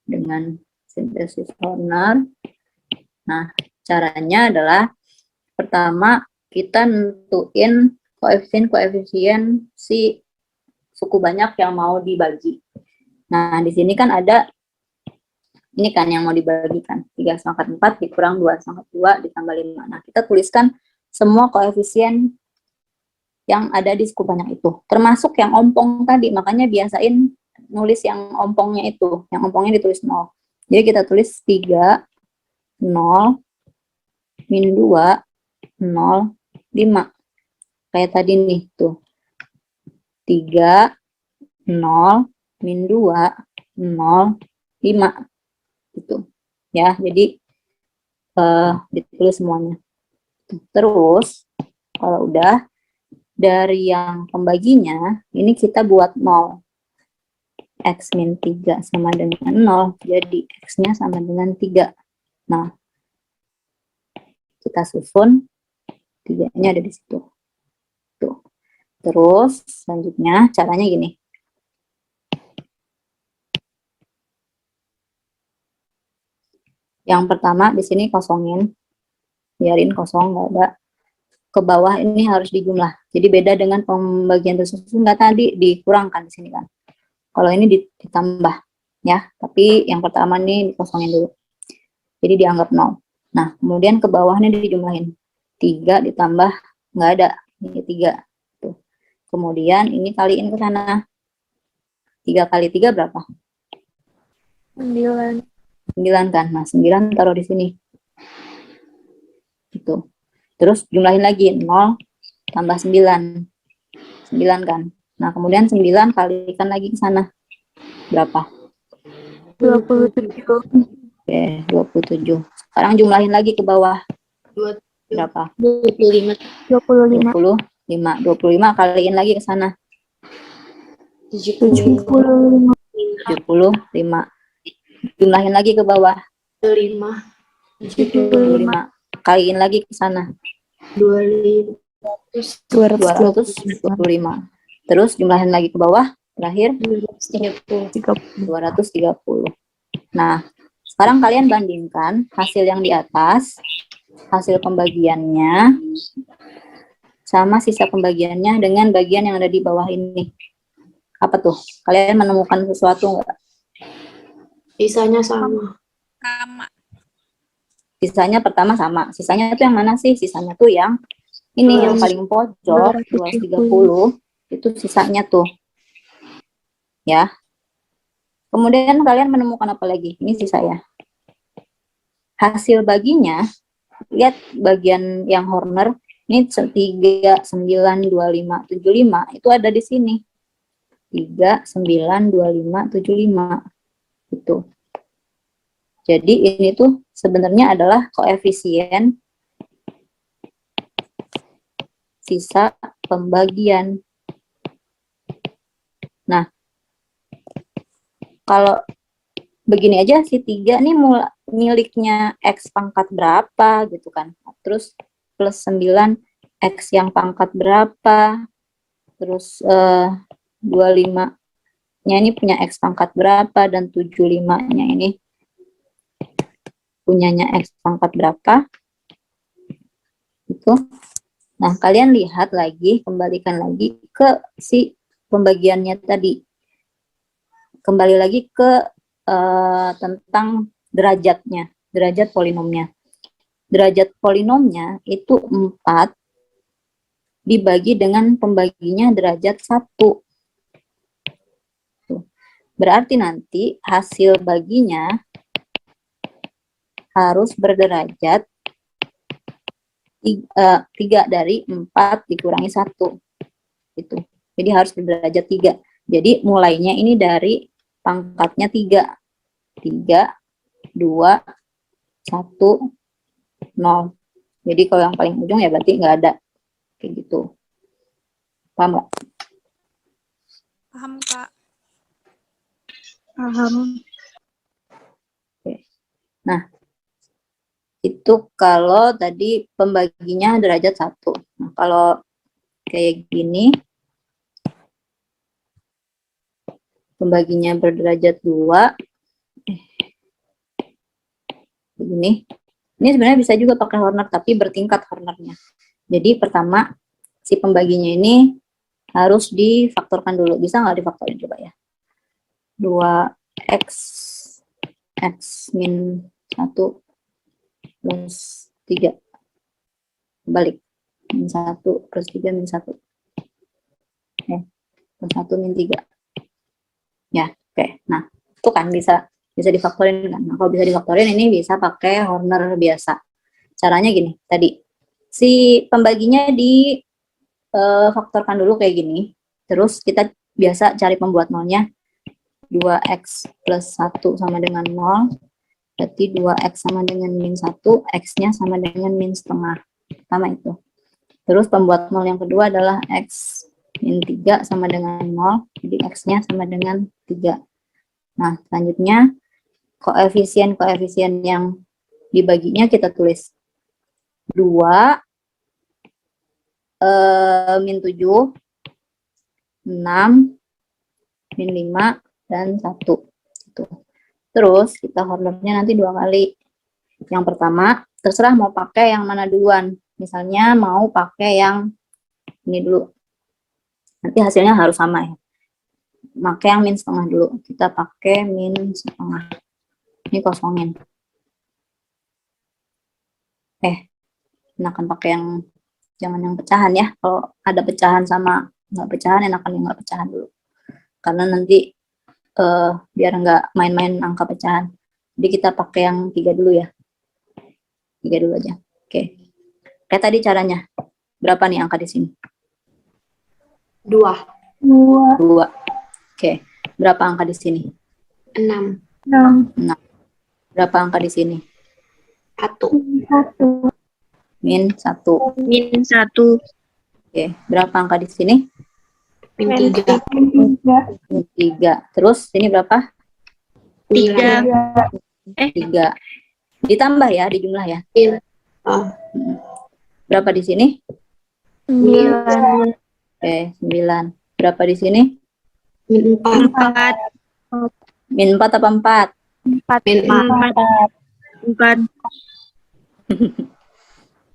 dengan sintesis Horner. Nah, caranya adalah pertama kita nentuin koefisien si suku banyak yang mau dibagi. Nah, di sini kan ada ini kan yang mau dibagikan, 3/4 dikurang 2/2 ditambah 5. Nah, kita tuliskan semua koefisien yang ada di suku banyak itu, termasuk yang ompong tadi, makanya biasain nulis yang ompongnya itu, yang ompongnya ditulis 0. Jadi kita tulis 3, 0, min 2, 0, 5. Kayak tadi nih, tuh. 3, 0, min 2, 0, 5. Gitu ya, jadi ditulis semuanya. Terus kalau udah dari yang pembaginya ini kita buat 0, x min 3 sama dengan 0, jadi x nya sama dengan 3. Nah, kita susun 3 nya ada di situ. Tuh. Terus selanjutnya caranya gini. Yang pertama di sini kosongin, biarin kosong, nggak ada. Ke bawah ini harus dijumlah. Jadi beda dengan pembagian tersusun, nggak tadi dikurangkan di sini kan. Kalau ini ditambah ya, tapi yang pertama ini dikosongin dulu. Jadi dianggap 0. Nah, kemudian ke bawahnya dijumlahin. 3 ditambah nggak ada, ini 3. Tuh. Kemudian ini kaliin ke sana. 3 kali 3 berapa? 9. 9 kan, nah 9 taruh di sini. Gitu. Terus jumlahin lagi, 0 tambah 9. 9 kan. Nah, kemudian 9 kalikan lagi ke sana. Berapa? 27. Oke, 27. Sekarang jumlahin lagi ke bawah. Berapa? 25. 25. 25. 25 kaliin lagi ke sana. 75. 75. Jumlahin lagi ke bawah. 75. Kaliin lagi ke sana. 225. Terus jumlahin lagi ke bawah. Terakhir 230. Nah, sekarang kalian bandingkan hasil yang di atas, hasil pembagiannya, sama sisa pembagiannya dengan bagian yang ada di bawah ini. Apa tuh? Kalian menemukan sesuatu nggak? Sisanya sama. Sisanya pertama sama. Sisanya itu yang mana sih? Sisanya tuh yang ini, yang paling pojok, 230. Itu sisanya tuh. Ya. Kemudian kalian menemukan apa lagi? Ini sisa ya. Hasil baginya, lihat bagian yang Horner, ini 3, 9, 25, 75, itu ada di sini. 3, 9, 25, 75. Itu. Jadi ini tuh sebenarnya adalah koefisien sisa pembagian. Nah, kalau begini aja, si 3 nih miliknya X pangkat berapa gitu kan. Terus plus 9 X yang pangkat berapa. Terus 25-nya ini punya X pangkat berapa, dan 75-nya ini punyanya X pangkat berapa. Itu. Nah, kalian lihat lagi, kembalikan lagi ke si pembagiannya tadi. Kembali lagi ke tentang derajatnya, derajat polinomnya. Derajat polinomnya itu 4 dibagi dengan pembaginya derajat 1. Berarti nanti hasil baginya harus berderajat 3 dari 4 dikurangi 1. Itu. Jadi harus berderajat 3. Jadi mulainya ini dari pangkatnya 3. 3, 2, 1, 0. Jadi kalau yang paling ujung ya berarti nggak ada. Kayak gitu. Paham nggak? Paham, Kak. Paham. Nah, itu kalau tadi pembaginya derajat 1. Nah, kalau kayak gini, pembaginya berderajat 2. Begini. Ini sebenarnya bisa juga pakai Horner, tapi bertingkat Hornernya. Jadi pertama, si pembaginya ini harus difaktorkan dulu. Bisa nggak difaktorin coba ya? 2x x min 1 plus 3. Balik. Min 1 plus 3 min 1. Oke. Plus 1 min 3. Ya, oke. Nah, itu kan bisa difaktorin kan. Nah, kalau bisa difaktorin ini bisa pakai Horner biasa. Caranya gini, tadi si pembaginya faktorkan dulu kayak gini. Terus kita biasa cari pembuat nolnya. 2x plus 1 sama dengan 0. Berarti 2x sama dengan min 1, x-nya sama dengan min setengah. Pertama itu. Terus pembuat nol yang kedua adalah x min 3 sama dengan 0. Jadi x-nya sama dengan 3. Nah, selanjutnya koefisien-koefisien yang dibaginya kita tulis 2, min 7, 6, min 5, dan 1. Gitu. Terus kita Hornernya nanti 2 kali. Yang pertama, terserah mau pakai yang mana duluan. Misalnya mau pakai yang ini dulu. Nanti hasilnya harus sama ya. Pakai yang min setengah dulu. Kita pakai min setengah. Ini kosongin. Enakan pakai yang jangan yang pecahan ya. Kalau ada pecahan sama nggak pecahan, enakan yang nggak pecahan dulu. Karena nanti biar nggak main-main angka pecahan. Jadi kita pakai yang 3 dulu ya. 3 dulu aja. Oke. Kayak tadi caranya. Berapa nih angka di sini? 2, 2, 2. Oke. Berapa angka di sini? 6, 6, Berapa angka di sini? 1, 1, Min 1. min 1, Oke. Berapa angka di sini? min 3, 3, Min 3. Terus ini berapa? 9, 3. Ditambah ya, di jumlah ya. oh, Berapa di sini? 9, Oke, 9. Berapa di sini? min 4, 4, Min 4 apa 4? 4, min 4,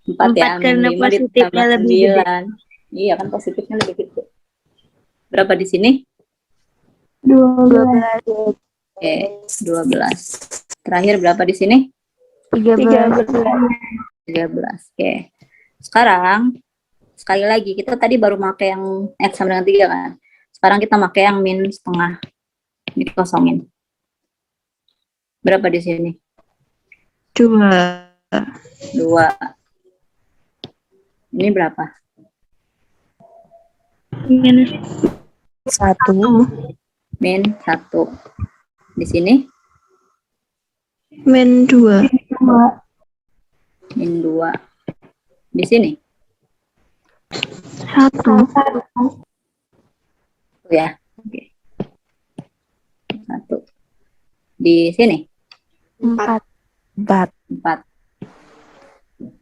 4 ya, min karena 5 positifnya ditambah lebih gede. 9. Iya kan positifnya lebih gede. Berapa di sini? 12, Oke, 12. Terakhir berapa di sini? 13, 13. Oke. Sekarang sekali lagi kita tadi baru pakai yang x sama dengan 3 kan. Sekarang kita pakai yang min setengah. Ini kosongin. Berapa di sini? 2. Ini berapa? minus 1, Min 1. Di sini min 2, min 2. Di sini 1, ya. Oke. 1. Di sini 4, 4, 4.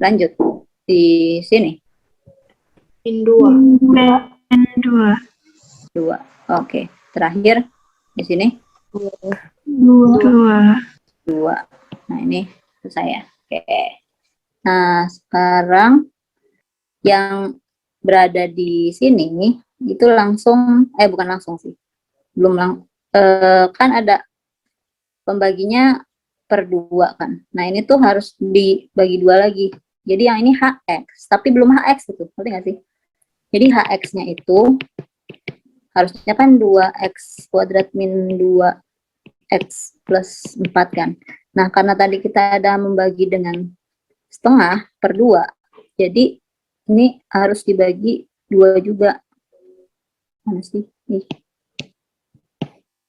Lanjut. Di sini min 2, min 2, 2. Oke. Terakhir di sini 2, 2. Nah, ini selesai ya. Oke. Nah, sekarang yang berada di sini itu langsung bukan langsung sih. Belum kan ada pembaginya per 2 kan. Nah, ini tuh harus dibagi 2 lagi. Jadi yang ini HX, tapi belum HX itu. Ngerti nggak sih? Jadi HX-nya itu harusnya kan 2X kuadrat min 2X plus 4 kan. Nah, karena tadi kita ada membagi dengan setengah per 2, jadi ini harus dibagi 2 juga. Mana sih? Nih.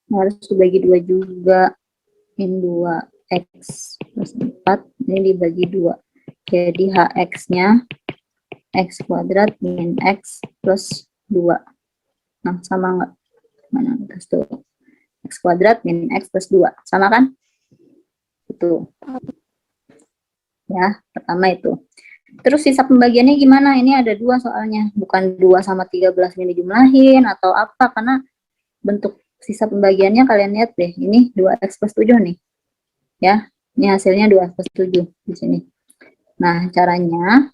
Harus dibagi 2 juga. Min 2X plus 4, ini dibagi 2. Jadi HX-nya X kuadrat min X plus 2. Nah, sama nggak? Mana atas tuh? X kuadrat min X plus 2. Sama kan? Itu. Ya, pertama itu. Terus sisa pembagiannya gimana? Ini ada 2 soalnya. Bukan 2 sama 13 ini dijumlahin atau apa. Karena bentuk sisa pembagiannya kalian lihat deh. Ini 2X plus 7 nih. Ya, ini hasilnya 2X plus 7 di sini. Nah, caranya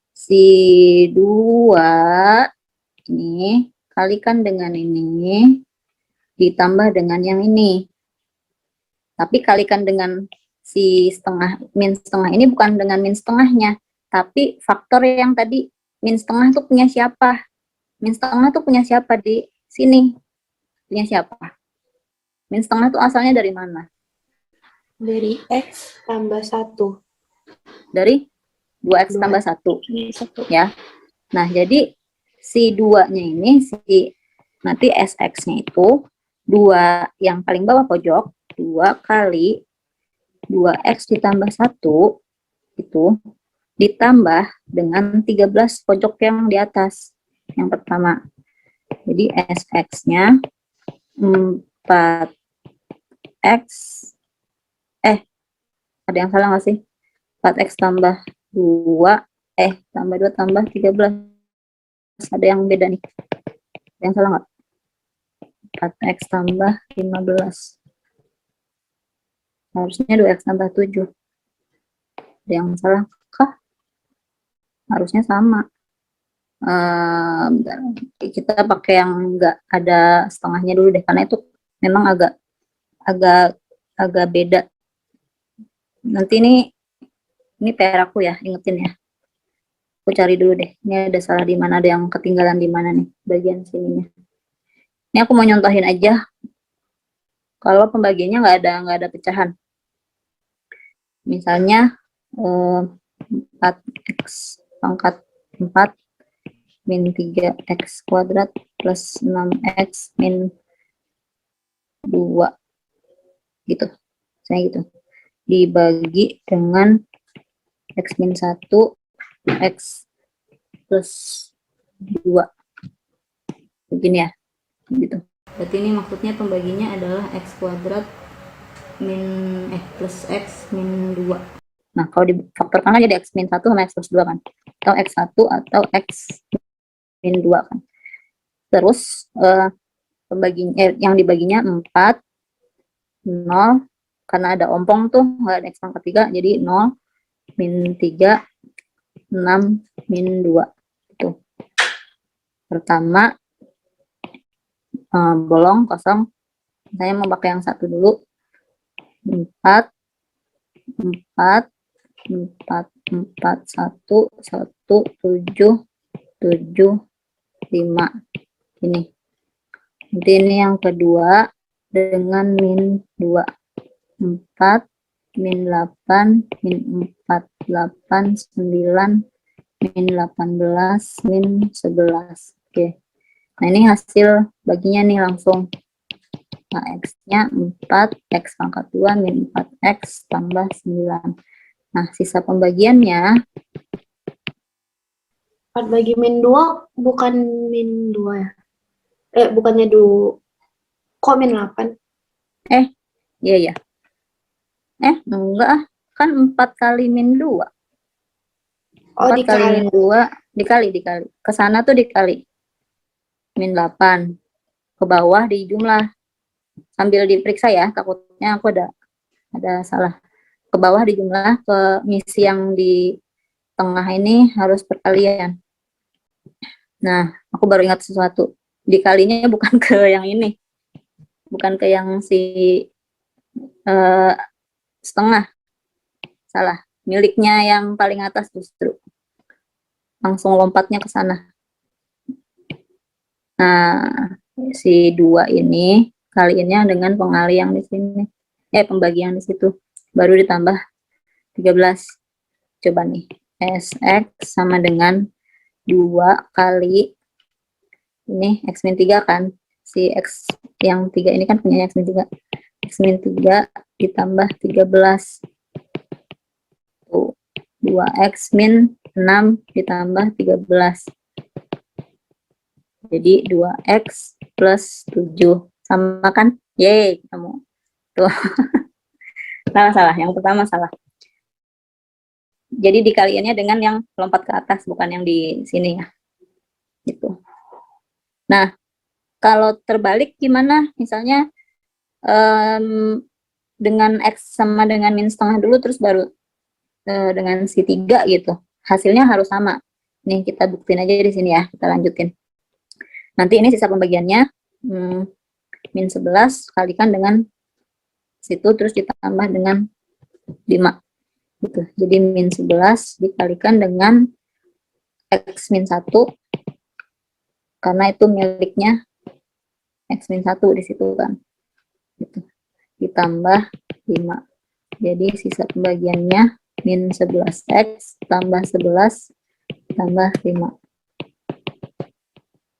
si 2 ini kalikan dengan ini ditambah dengan yang ini. Tapi kalikan dengan si setengah, min setengah ini bukan dengan min setengahnya, tapi faktor yang tadi min setengah itu punya siapa? Min setengah itu punya siapa di sini? Punya siapa? Min setengah itu asalnya dari mana? Dari X tambah 1. Dari 2X tambah 1. Ya. Nah, jadi si 2-nya ini, si nanti SX-nya itu 2 yang paling bawah pojok, 2 kali 2X ditambah 1 itu ditambah dengan 13 pojok yang di atas. Yang pertama. Jadi SX-nya 4X, ada yang salah nggak sih? 4X tambah 2, tambah 2 tambah 13. Ada yang beda nih. Ada yang salah nggak? 4X tambah 15. Harusnya 2X tambah 7. Ada yang salah kah? Harusnya sama. Bentar. Kita pakai yang nggak ada setengahnya dulu deh, karena itu memang agak beda. Nanti ini PR aku ya, ingetin ya. Aku cari dulu deh. Ini ada salah di mana, ada yang ketinggalan di mana nih bagian sininya. Ini aku mau nyontohin aja. Kalau pembagiannya nggak ada pecahan. Misalnya 4X pangkat 4 min 3X kuadrat plus 6X min 2. Gitu. Saya gitu. Dibagi dengan X min 1, X plus 2. Begini ya. Gitu. Berarti ini maksudnya pembaginya adalah X kuadrat min plus X min 2. Nah, kalau difaktorkan kan jadi X min 1 sama X plus 2 kan. Atau X1 atau X min 2 kan. Terus yang dibaginya 4, 0, karena ada ompong tuh, nggak ada X pangkat 3, jadi 0, min 3, 6, min 2. Itu. Pertama, bolong, kosong. Saya mau pakai yang 1 dulu. 4, 4, 4, 4, 1, 1, 7, 7, 5. Ini. Nanti ini yang kedua dengan min 2. 4, min 8, min 4, 8, 9, min 18, min 11. Oke. Nah, ini hasil baginya nih langsung. Nah, X-nya 4, X pangkat 2, min 4X tambah 9. Nah, sisa pembagiannya 4 bagi min 2 bukan min 2 ya? Bukannya kok min 8? Iya. Enggak ah. Kan 4 kali min 2. 4 kali min 2 dikali. Ke sana tuh dikali. Min 8. Ke bawah dijumlah. Sambil diperiksa ya, takutnya aku ada salah. Ke bawah dijumlah, ke misi yang di tengah ini harus perkalian. Nah, aku baru ingat sesuatu. Dikalinya bukan ke yang ini. Bukan ke yang si setengah. Salah. miliknya yang paling atas justru. Langsung lompatnya ke sana. Nah, si 2 ini kaliinnya dengan pengali yang di sini. Pembagi yang di situ. Baru ditambah 13. Coba nih. SX sama dengan 2 kali ini X min 3 kan. Si X yang 3 ini kan punya X min 3. X min 3 ditambah 13. Tuh. 2X min 6 ditambah 13. Jadi 2X plus 7. Sama kan? Yeay, kamu. Tuh. Salah. Yang pertama salah. Jadi dikaliinnya dengan yang lompat ke atas, bukan yang di sini ya. Gitu. Nah, kalau terbalik gimana? Misalnya dengan X sama dengan min setengah dulu, terus baru dengan si 3 gitu. Hasilnya harus sama. Nih, kita buktiin aja di sini ya. Kita lanjutin. Nanti ini sisa pembagiannya. Min 11 kalikan dengan situ, terus ditambah dengan 5. Gitu. Jadi min 11 dikalikan dengan X min 1. Karena itu miliknya X min 1 di situ kan. Gitu. Ditambah 5. Jadi sisa pembagiannya min 11X tambah 11 tambah 5.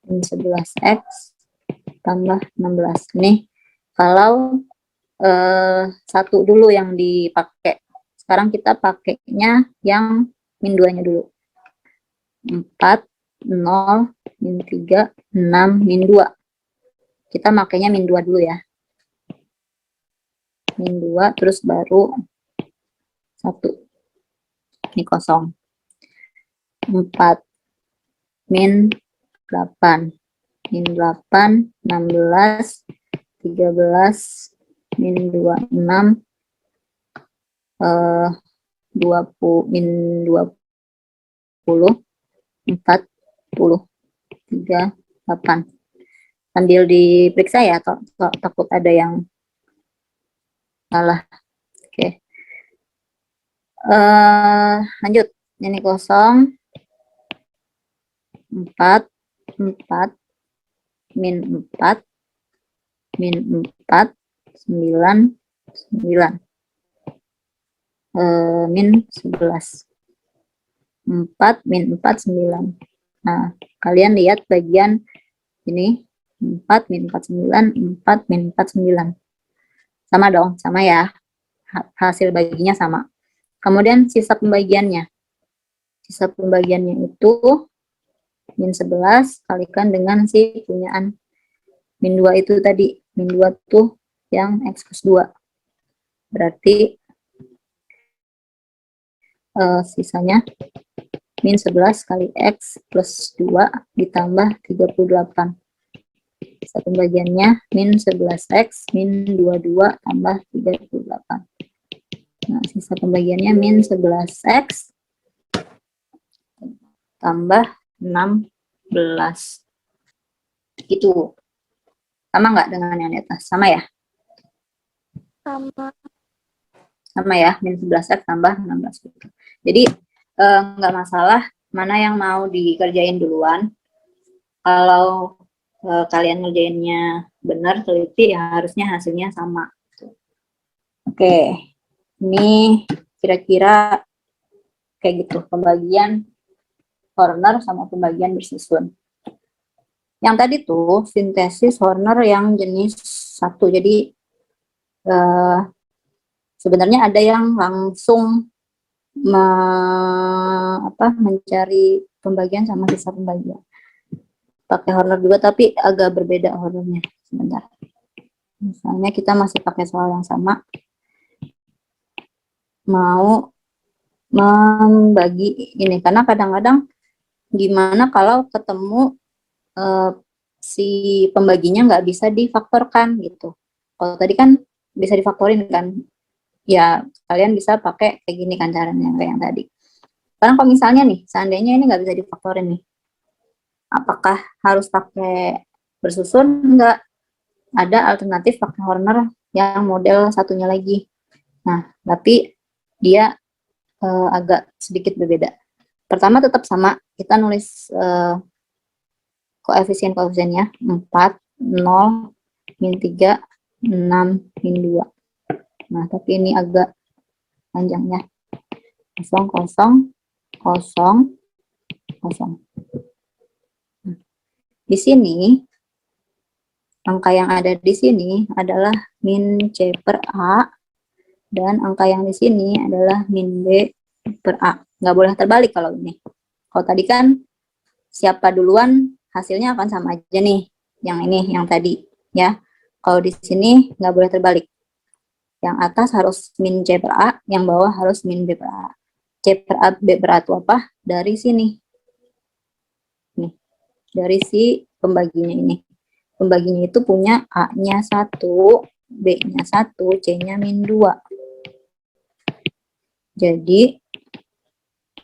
Min 11X tambah 16. Nih, kalau 1 dulu yang dipakai. Sekarang kita pakainya yang min 2-nya dulu. 4, 0, min 3, 6, min 2. Kita makainya min 2 dulu ya. Min 2, terus baru 1. Ini kosong. 4, min 8. Min 8, 16, 13, min 2, 6, 20, min 20, 40, 38. Sambil diperiksa ya, takut ada yang salah. Oke. Lanjut. Ini kosong. 4, 4, min 4, min 4, 9, 9. Min 11. 4, min 4, 9. Nah, kalian lihat bagian ini. 4, min 4, 9, 4, min 4, 9. Sama dong, sama ya. Hasil baginya sama. Kemudian sisa pembagiannya. Sisa pembagiannya itu min 11 kalikan dengan si punyaan min 2 itu tadi. Min 2 tuh yang X plus 2. Berarti sisanya min 11 kali X plus 2 ditambah 38. Sisa pembagiannya min 11X min 22 tambah 38. Nah, sisa pembagiannya min 11X tambah 16. Gitu. Sama nggak dengan yang di atas? Sama ya? Sama. Sama ya, min 11X tambah 16. Gitu. Jadi, nggak masalah mana yang mau dikerjain duluan. Kalau kalian ngerjainnya benar, teliti, ya harusnya hasilnya sama. Oke, ini kira-kira kayak gitu, pembagian Horner sama pembagian bersusun. Yang tadi tuh sintesis Horner yang jenis 1, jadi sebenarnya ada yang langsung mencari pembagian sama sisa pembagian. Pakai Horner juga, tapi agak berbeda Hornernya. Sebentar. Misalnya kita masih pakai soal yang sama. Mau membagi ini, karena kadang-kadang gimana kalau ketemu si pembaginya nggak bisa difaktorkan gitu. Kalau tadi kan bisa difaktorin kan, ya kalian bisa pakai kayak gini kan caranya kayak yang tadi. Sekarang kalau misalnya nih, seandainya ini nggak bisa difaktorin nih, apakah harus pakai bersusun? Enggak. Ada alternatif pakai Horner yang model satunya lagi. Nah, tapi dia agak sedikit berbeda. Pertama tetap sama, kita nulis koefisien-koefisiennya 4, 0, min 3, 6, min 2. Nah, tapi ini agak panjangnya. 0, 0, 0, 0. Di sini, angka yang ada di sini adalah min C per A, dan angka yang di sini adalah min B per A. Nggak boleh terbalik kalau ini. Kalau tadi kan, siapa duluan, hasilnya akan sama aja nih. Yang ini, yang tadi. Ya. Kalau di sini, nggak boleh terbalik. Yang atas harus min C per A, yang bawah harus min B per A. C per A, B per A itu apa? Dari sini. Nih. Dari si pembaginya ini. Pembaginya itu punya A-nya 1, B-nya 1, C-nya min 2. Jadi,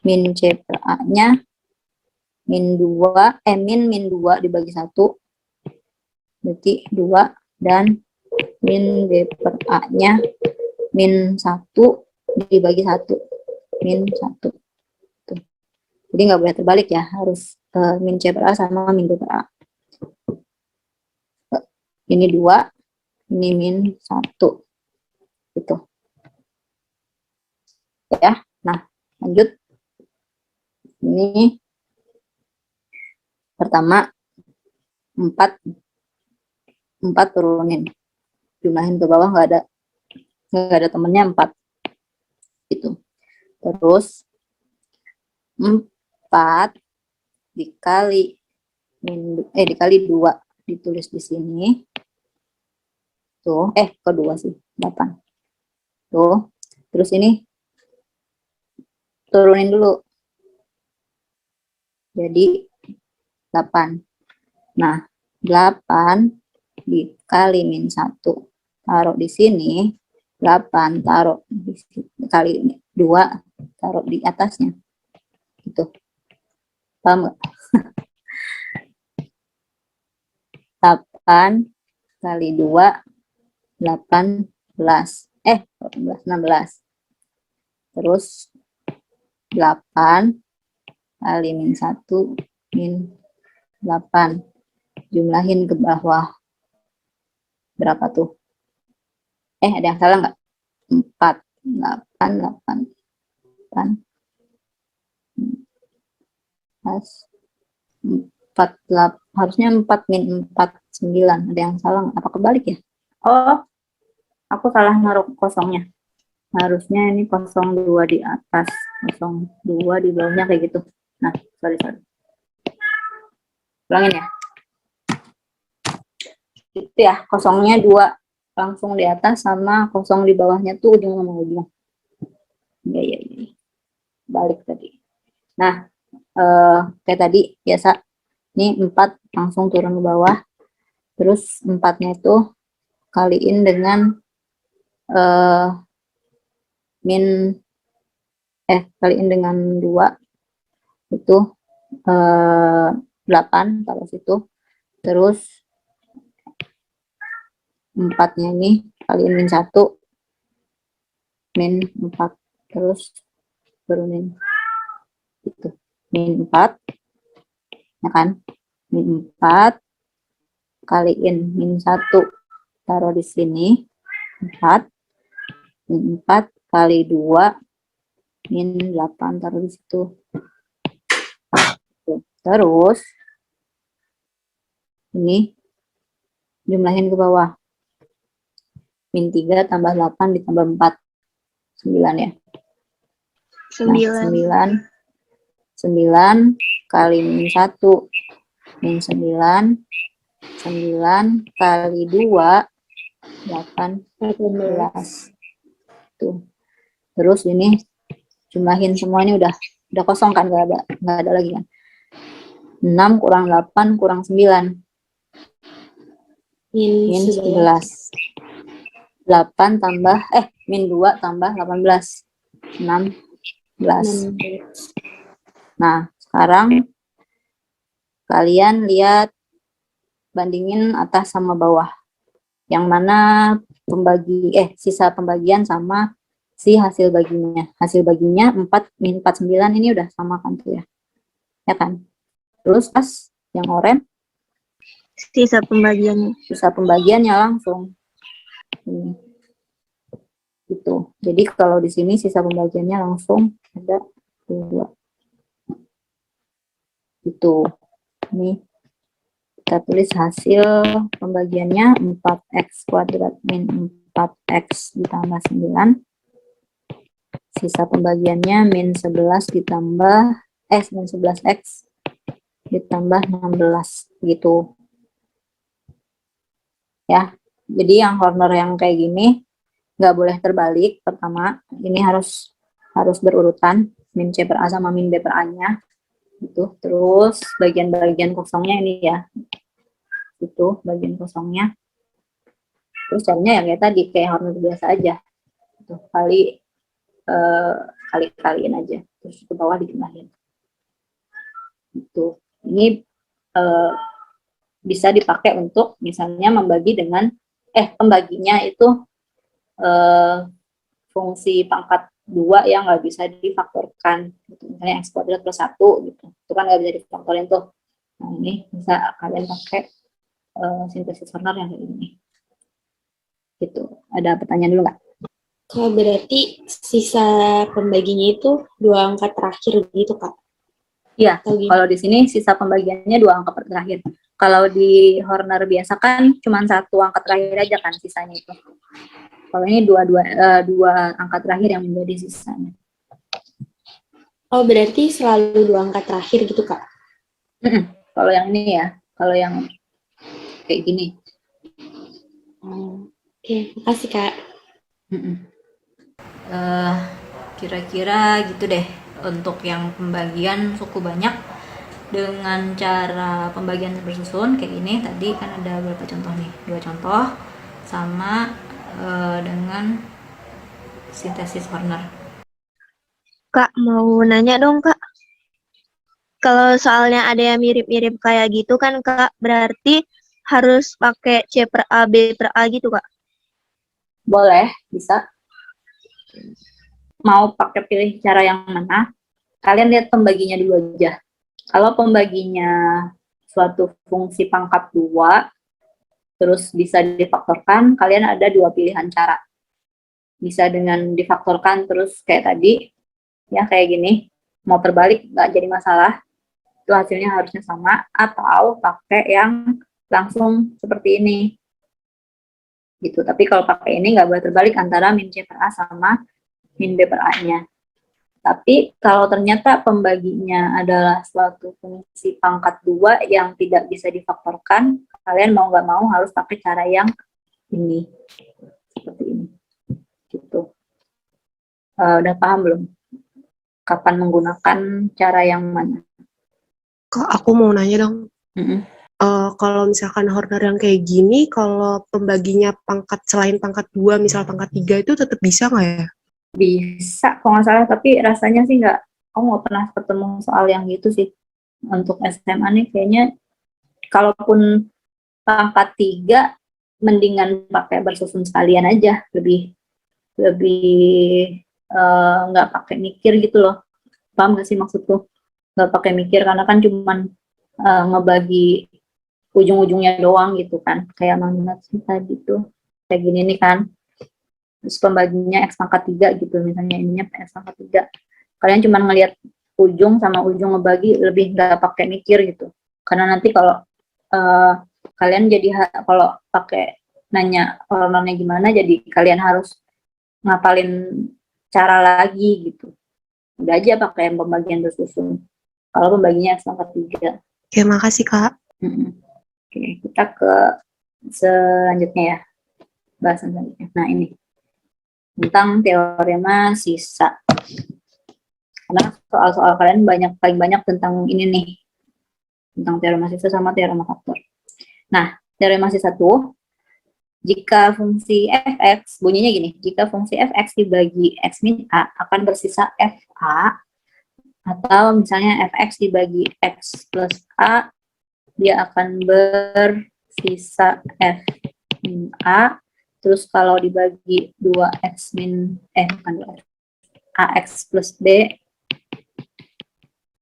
min C per A-nya min 2, min 2 dibagi 1, berarti 2, dan min B per A-nya min 1 dibagi 1, min 1. Tuh. Jadi nggak boleh terbalik ya, harus min C per A sama min B per A. Ini 2, ini min 1. Gitu. Ya, nah lanjut. Ini pertama 4 turunin. Jumlahin ke bawah nggak ada temennya 4. Gitu. Terus 4 dikali dikali 2 ditulis di sini. Tuh, kedua sih, 8. Tuh, terus ini turunin dulu. Jadi 8. Nah, 8 dikali min 1 taruh di sini, 8 taruh di sini, kali 2 taruh di atasnya. Gitu. Paham nggak? 8 kali 2 18 16. Terus 8 kali min 1 min 8. Jumlahin ke bawah. Berapa tuh? Ada yang salah nggak? 4, 8, 8, 8. 4, harusnya 4 min 4, 9. Ada yang salah nggak? Apa kebalik ya? Oh, aku salah naruh kosongnya. Harusnya ini 02 di atas, 02 di bawahnya kayak gitu. Nah, sorry. Ulangin ya. Itu ya, kosongnya 2 langsung di atas sama kosong di bawahnya tuh ujung sama ujung. Iya. Balik tadi. Nah, kayak tadi biasa. Ini 4 langsung turun ke bawah. Terus 4-nya itu kaliin dengan kaliin dengan 2 itu 8 taruh situ. Terus 4-nya ini kaliin min 1 min 4, terus turunin itu min 4 ya kan, min 4 kaliin min 1 taruh di sini 4, min 4 kali 2 min 8 taruh di situ. Terus ini jumlahin ke bawah. Min 3 tambah 8 ditambah 4. 9 ya. 9. 9 kali min 1. Min 9. 9 kali 2. 18. Tuh. Terus ini jumlahin semuanya udah kosong kan, nggak ada lagi kan. 6 kurang 8 kurang 9. Min 11. 8 tambah, min 2 tambah 18. 16. Nah, sekarang kalian lihat, bandingin atas sama bawah. Yang mana sisa pembagian sama si hasil baginya. Hasil baginya 4 min 49 ini udah sama kan tuh ya. Ya kan? Terus pas yang oranye, Sisa pembagiannya. sisa pembagiannya langsung. Ini. Gitu. Jadi kalau di sini sisa pembagiannya langsung ada 2. Itu. Ini kita tulis hasil pembagiannya 4x kuadrat min 4x ditambah 9. Sisa pembagiannya min 11 ditambah min 11x ditambah 16 gitu. Ya. Jadi yang corner yang kayak gini nggak boleh terbalik. Pertama, ini harus berurutan min C per A sama min B per A-nya. Gitu. Terus bagian-bagian kosongnya ini ya. Itu bagian kosongnya. Terus caranya ya kayak tadi, kayak corner biasa aja. Gitu. Kaliin aja. Terus ke bawah dijumlahin. Gitu. Ini bisa dipakai untuk misalnya membagi dengan pembaginya itu fungsi pangkat 2 yang nggak bisa difaktorkan gitu. Misalnya x kuadrat plus 1 gitu, itu kan nggak bisa difaktorin tuh. Nah ini bisa kalian pakai sintesis Horner yang kayak ini gitu. Ada pertanyaan dulu nggak? Kak, berarti sisa pembaginya itu 2 angka terakhir gitu, Kak? Iya, kalau di sini sisa pembagiannya 2 angka terakhir. Kalau di Horner biasa kan cuma 1 angka terakhir aja kan sisanya itu. Kalau ini dua angka terakhir yang menjadi sisanya. Oh, berarti selalu 2 angka terakhir gitu, Kak? Kalau yang ini ya, kalau yang kayak gini. Oke, makasih, Kak. Kira-kira gitu deh untuk yang pembagian suku banyak dengan cara pembagian bersusun kayak ini. Tadi kan ada berapa contoh nih, 2 contoh sama dengan sintesis Horner. Kak, mau nanya dong, Kak. Kalau soalnya ada yang mirip-mirip kayak gitu kan, Kak, berarti harus pakai C per A, B per A gitu, Kak? Boleh, bisa. Mau pakai pilih cara yang mana? Kalian lihat pembaginya dulu aja. Kalau pembaginya suatu fungsi pangkat 2, terus bisa difaktorkan, kalian ada 2 pilihan cara. Bisa dengan difaktorkan terus kayak tadi, ya kayak gini, mau terbalik nggak jadi masalah, itu hasilnya harusnya sama, atau pakai yang langsung seperti ini. Gitu. Tapi kalau pakai ini nggak boleh terbalik antara min C per A sama min B per A-nya. Tapi kalau ternyata pembaginya adalah suatu fungsi pangkat 2 yang tidak bisa difaktorkan, kalian mau nggak mau harus pakai cara yang ini. Seperti ini. Gitu. Udah paham belum? Kapan menggunakan cara yang mana? Kak, aku mau nanya dong. Kalau misalkan Horner yang kayak gini, kalau pembaginya pangkat selain pangkat 2, misal pangkat 3 itu tetap bisa nggak ya? Bisa, kalau nggak salah, tapi rasanya sih nggak, aku nggak pernah ketemu soal yang gitu sih. Untuk SMA nih kayaknya, kalaupun pangkat 3, mendingan pakai bersusun sekalian aja, lebih nggak pakai mikir gitu loh. Paham nggak sih maksudku? Nggak pakai mikir, karena kan cuman ngebagi ujung-ujungnya doang gitu kan, kayak mandat tadi tuh kayak gini nih kan, terus pembaginya x pangkat 3 gitu, misalnya ininya x pangkat 3, kalian cuma ngelihat ujung sama ujung ngebagi, lebih nggak pakai mikir gitu. Karena nanti kalau kalian jadi kalau pakai nanya Hornernya gimana, jadi kalian harus ngapalin cara lagi gitu. Udah aja pakai pembagian bersusun kalau pembaginya x pangkat 3. Oke, makasih Kak. Oke, kita ke selanjutnya ya, bahasan selanjutnya. Nah ini tentang teorema sisa. Karena soal-soal kalian paling banyak tentang ini nih, tentang teorema sisa sama teorema faktor. Nah, teorema sisa tuh, jika fungsi fx, bunyinya gini, jika fungsi fx dibagi x min a akan bersisa fa, atau misalnya fx dibagi x plus a, dia akan bersisa f min a, Terus kalau dibagi 2x bukan 2x, ax plus b,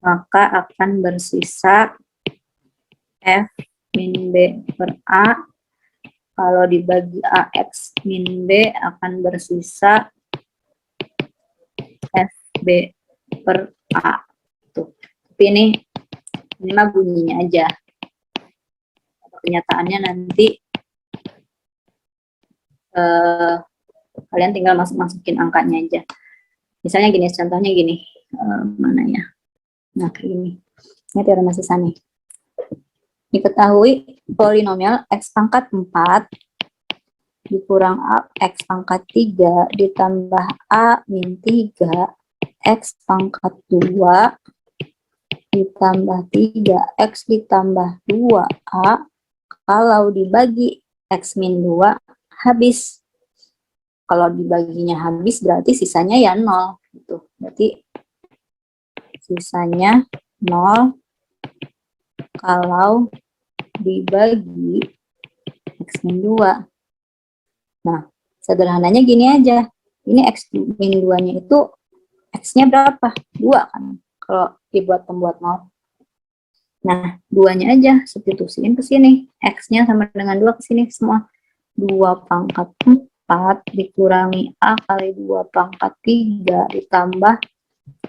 maka akan bersisa f min b per a. Kalau dibagi ax min b akan bersisa fb per a. Tuh. Tapi ini mah bunyinya aja. Kenyataannya nanti kalian tinggal masukin angkanya aja. Misalnya gini, contohnya gini, mana ya? Nah, kayak gini. Ini teorema sisa nih. Diketahui polinomial x pangkat 4 dikurang x pangkat 3 ditambah a min 3 x pangkat 2 ditambah 3x ditambah 2a kalau dibagi x min 2 habis. Kalau dibaginya habis berarti sisanya ya 0 gitu. Berarti sisanya 0 kalau dibagi x min 2. Nah, sederhananya gini aja. Ini x min 2-nya itu x-nya berapa? 2 kan. Kalau dibuat pembuat 0. Nah, 2-nya aja substitusiin ke sini. X-nya sama dengan 2 ke sini semua. 2 pangkat 4 dikurangi A kali 2 pangkat 3 ditambah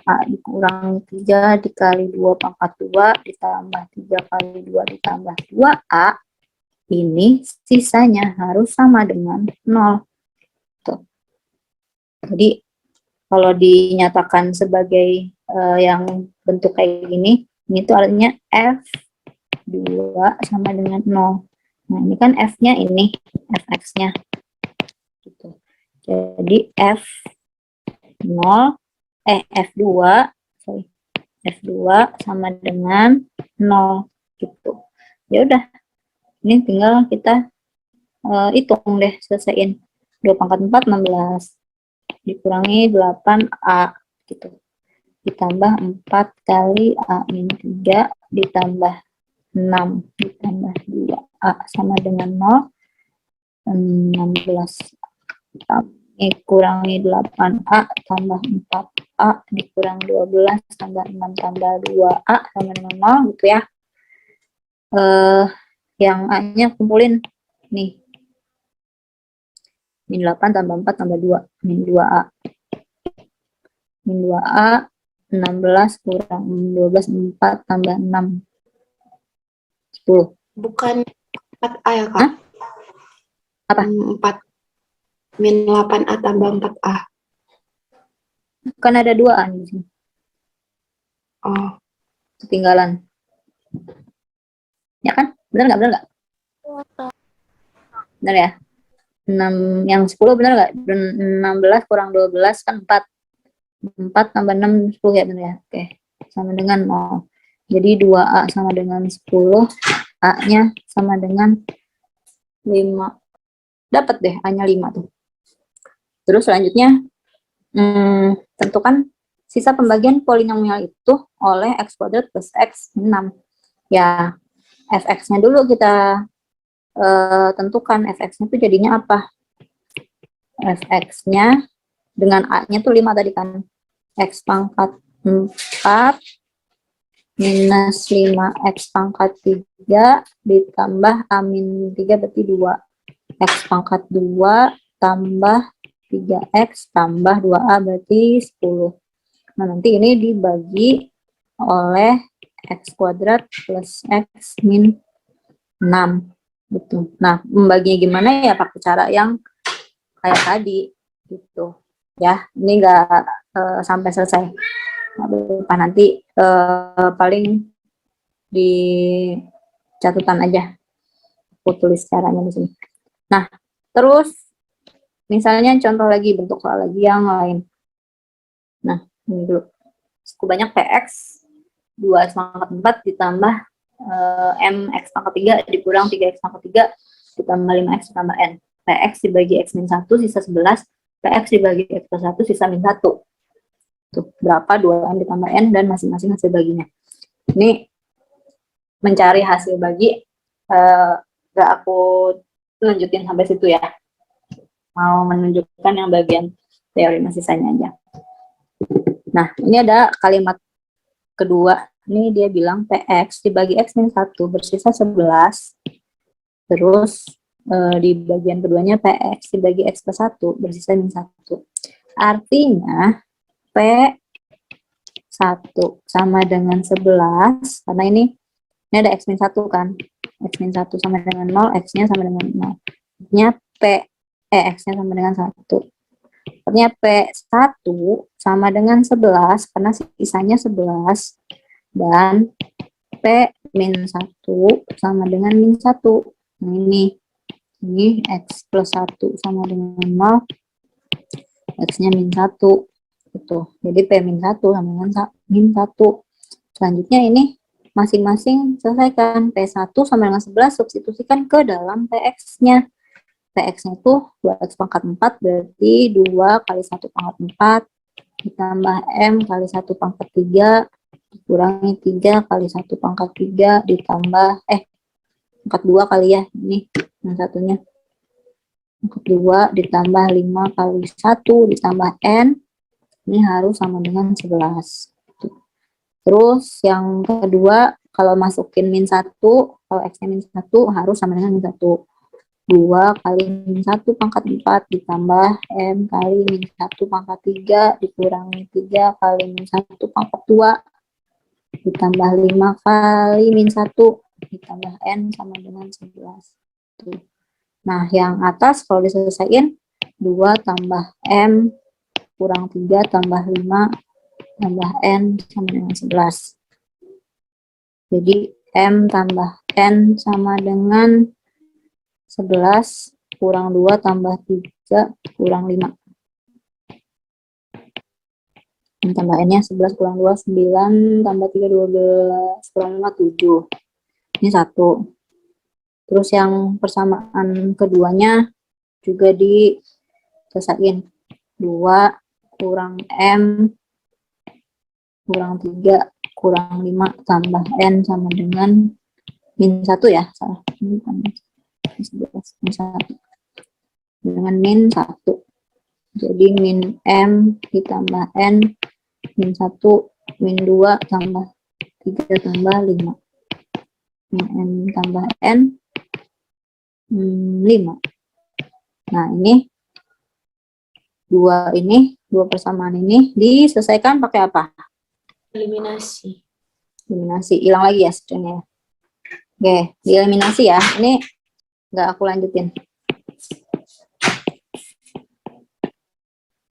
A dikurangi 3 dikali 2 pangkat 2 ditambah 3 kali 2 ditambah 2A. Ini sisanya harus sama dengan 0. Tuh. Jadi, kalau dinyatakan sebagai yang bentuk kayak gini, ini tuh artinya F2 sama dengan 0. Nah, ini kan F-nya ini, Fx-nya. Gitu. Jadi F2 sama dengan 0 gitu. Ya udah. Ini tinggal kita hitung deh, selesaiin. 2 pangkat 4 16 dikurangi 8a gitu. Ditambah 4 kali a min 3 ditambah 6 ditambah 2a sama dengan 0. 16 dikurangi 8a tambah 4a dikurangi 12 tambah 6 tambah 2a sama dengan 0 gitu ya. Yang a-nya kumpulin nih. Min 8 tambah 4 tambah 2 min 2a. Min 2a 16 kurang 12 4 tambah 6 10. Bukan 4A ya, Kak? Hah? Apa? 4 min 8A tambah 4A. Kan ada 2A di sini. Oh, Ketinggalan. Ya kan? Benar nggak? Benar nggak? Benar ya? 6, yang 10 benar nggak? 16 kurang 12 kan 4. 4 tambah 6, 10 ya, benar ya? Oke. Sama dengan 0. Jadi 2A sama dengan 10. A-nya sama dengan 5. Dapat deh A-nya 5 tuh. Terus selanjutnya, tentukan sisa pembagian polinomial itu oleh x kuadrat plus x 6. Ya, fx-nya dulu kita tentukan. Fx-nya itu jadinya apa? Fx-nya dengan A-nya tuh 5 tadi kan. X pangkat 4 minus 5x pangkat 3 ditambah A min 3 berarti 2. X pangkat 2 tambah 3x tambah 2a berarti 10. Nah, nanti ini dibagi oleh x kuadrat plus x min 6. Gitu. Nah, membaginya gimana ya? Pakai cara yang kayak tadi. Gitu. Ya, ini enggak sampai selesai. Nah, nanti paling di catatan aja. Aku tulis caranya di sini. Nah, terus misalnya contoh lagi, bentuk soal lagi yang lain. Nah, ini dulu. Banyak px 2x pangkat 4 ditambah mx pangkat 3 dikurang 3x pangkat 3 ditambah 5x ditambah n. Px dibagi x min 1 sisa 11, px dibagi x plus 1 sisa min 1. Tuh, berapa 2n ditambah n dan masing-masing hasil baginya. Ini mencari hasil bagi, gak aku lanjutin sampai situ ya. mau menunjukkan yang bagian teorema sisanya aja. Nah, ini ada kalimat kedua. Ini dia bilang PX dibagi X min 1 bersisa 11. Terus di bagian keduanya PX dibagi X plus 1 bersisa min 1. Artinya P1 sama dengan 11, karena ini ada X min 1 kan. X min 1 sama dengan 0, X-nya sama dengan 0. Artinya X-nya sama dengan 1. Artinya P1 sama dengan 11, karena sisanya 11. Dan P-1 sama dengan min 1. Nah, ini X plus 1 sama dengan 0, X-nya min 1. Gitu. Jadi P-1 sama dengan min 1. Selanjutnya ini masing-masing selesaikan. P1 sama dengan 11 substitusikan ke dalam PX-nya. PX-nya itu 2X pangkat 4 berarti 2 kali 1 pangkat 4 ditambah M kali 1 pangkat 3 dikurangi 3 kali 1 pangkat 3 ditambah pangkat 2 kali ya, ini yang satunya pangkat 2 ditambah 5 kali 1 ditambah N, ini harus sama dengan 11. Terus yang kedua, kalau masukin min 1, kalau X-nya min 1 harus sama dengan min 1. 2 kali min 1 pangkat 4 ditambah M kali min 1 pangkat 3 dikurangi 3 kali min 1 pangkat 2 ditambah 5 kali min 1 ditambah N sama dengan 11. Nah, yang atas kalau diselesaikan 2 tambah M kurang 3 tambah 5 tambah N sama dengan 11. Jadi M tambah N sama dengan 11 kurang 2 tambah 3 kurang 5. Dan tambah N-nya 11 kurang 2, 9 tambah 3, 12 kurang 5, 7. Ini 1. Terus yang persamaan keduanya juga diselesain. 2 kurang M kurang 3 kurang 5 tambah N sama dengan min 1 ya, salah. Ini kan 11 min 1 dengan min 1. Jadi min M ditambah N min 1 min 2 tambah 3 tambah 5 min N tambah N 5. Nah, ini dua persamaan ini diselesaikan pakai apa? Eliminasi. Eliminasi. Hilang lagi ya sebenarnya. Oke, dieliminasi ya. Ini nggak aku lanjutin.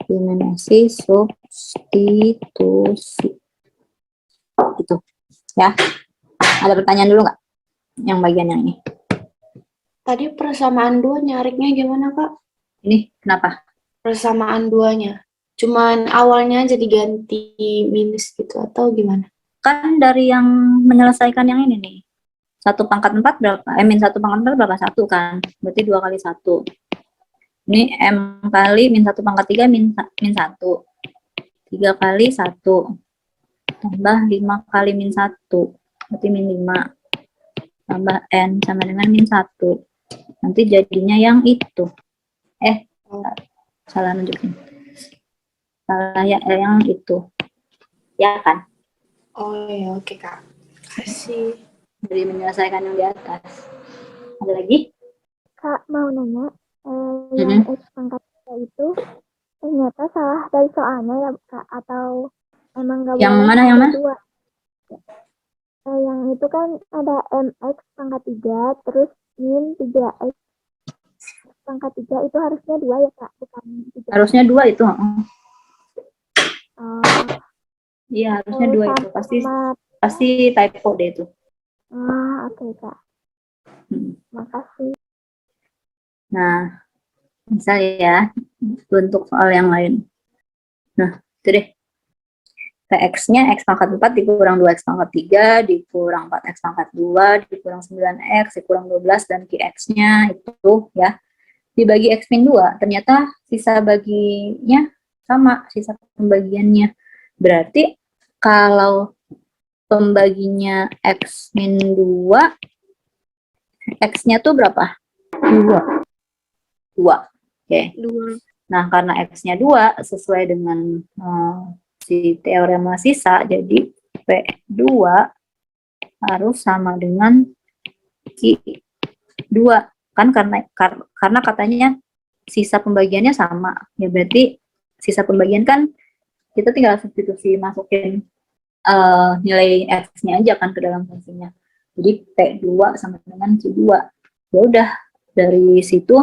Eliminasi, substitusi. Gitu. Ya. Ada pertanyaan dulu nggak? Yang bagian yang ini. Tadi persamaan 2 nyariknya gimana, Kak? Ini kenapa? Persamaan 2-nya. Cuman awalnya jadi ganti minus gitu atau gimana? Kan dari yang menyelesaikan yang ini nih. 1 pangkat 4 berapa? Min 1 pangkat 4 berapa? 1 kan? Berarti 2 kali 1. Ini M kali min 1 pangkat 3 min 1. 3 kali 1. Tambah 5 kali min 1. Berarti min 5. Tambah N sama dengan min 1. Nanti jadinya yang itu. Salah nunjukin. Salah ya, yang itu. Ya kan? Oh ya, oke, Kak. Kasih. Dari menyelesaikan yang di atas. Ada lagi? Kak, mau nanya, yang X pangkat 3 itu ternyata salah dari soalnya ya, Kak? Atau emang nggak boleh? Yang mana, yang mana? Dua. Yang itu kan ada MX pangkat 3, terus min 3X pangkat 3 itu harusnya 2 ya, Kak? Bukan 3. Harusnya 2 itu. Iya, harusnya 2 itu. Pasti typo deh itu. Oke, Kak. Makasih. Nah, misal ya, bentuk soal yang lain. Nah, itu deh. Px-nya X pangkat 4 dikurang 2X pangkat 3, dikurang 4X pangkat 2, dikurang 9X, dikurang 12, dan Qx-nya itu ya, dibagi X min 2. Ternyata sisa baginya sama, sisa pembagiannya. Berarti kalau pembaginya X min 2, X-nya tuh berapa? 2. Oke. 2. Nah, karena X-nya 2 sesuai dengan si teorema sisa, jadi P2 harus sama dengan Q2. Kan karena katanya sisa pembagiannya sama. Ya berarti sisa pembagian kan kita tinggal substitusi masukin nilai X-nya aja kan ke dalam fungsinya. Jadi P2 sama dengan Q2. Ya udah, dari situ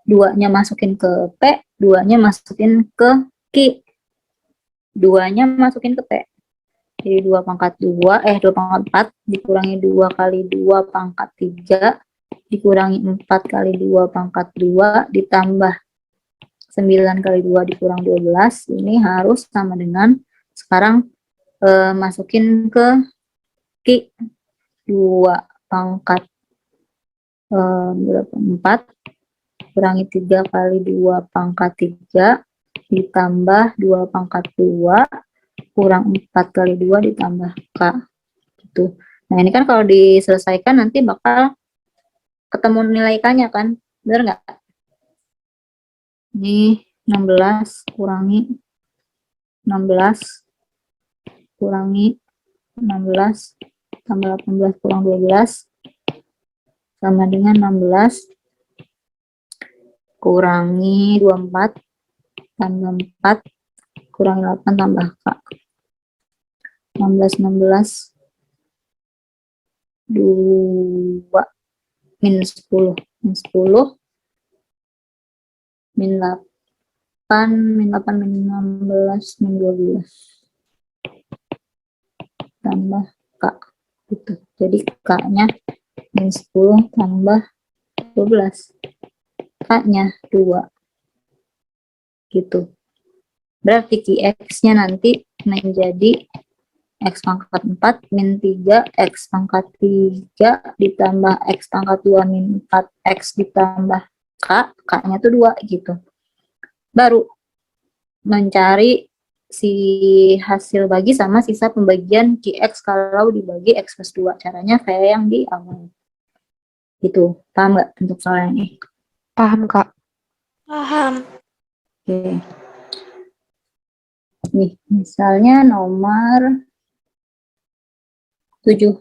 2-nya masukin ke P, 2-nya masukin ke Q. 2-nya masukin ke P. Jadi 2 pangkat 2 pangkat 4 dikurangi 2 kali 2 pangkat 3 dikurangi 4 kali 2 pangkat 2 ditambah 9 kali 2 dikurang 12. Ini harus sama dengan sekarang masukin ke Q. 2 pangkat 4 kurangi 3 kali 2 pangkat 3 ditambah 2 pangkat 2 kurang 4 kali 2 ditambah K. Gitu. Nah, ini kan kalau diselesaikan nanti bakal ketemu nilai K-nya kan? Benar nggak? Ini 16 kurangi 16 kurangi 16 tambah 18 kurang 12 sama dengan 16 kurangi 24 tambah 4 kurangi 8 tambah K. 16 2 minus 10 min 10 min 8 min 8 min 16 min 12 tambah K gitu. Jadi K-nya min 10 tambah 12, K-nya 2 gitu. Berarti X-nya nanti menjadi X pangkat 4 min 3 X pangkat 3 ditambah X pangkat 2 min 4 X ditambah K, K-nya tuh 2 gitu. Baru mencari si hasil bagi sama sisa pembagian QX kalau dibagi X plus 2. Caranya kayak yang di awal. Gitu. Paham nggak untuk soal ini? Paham, Kak. Paham. Oke. Nih, misalnya nomor 7.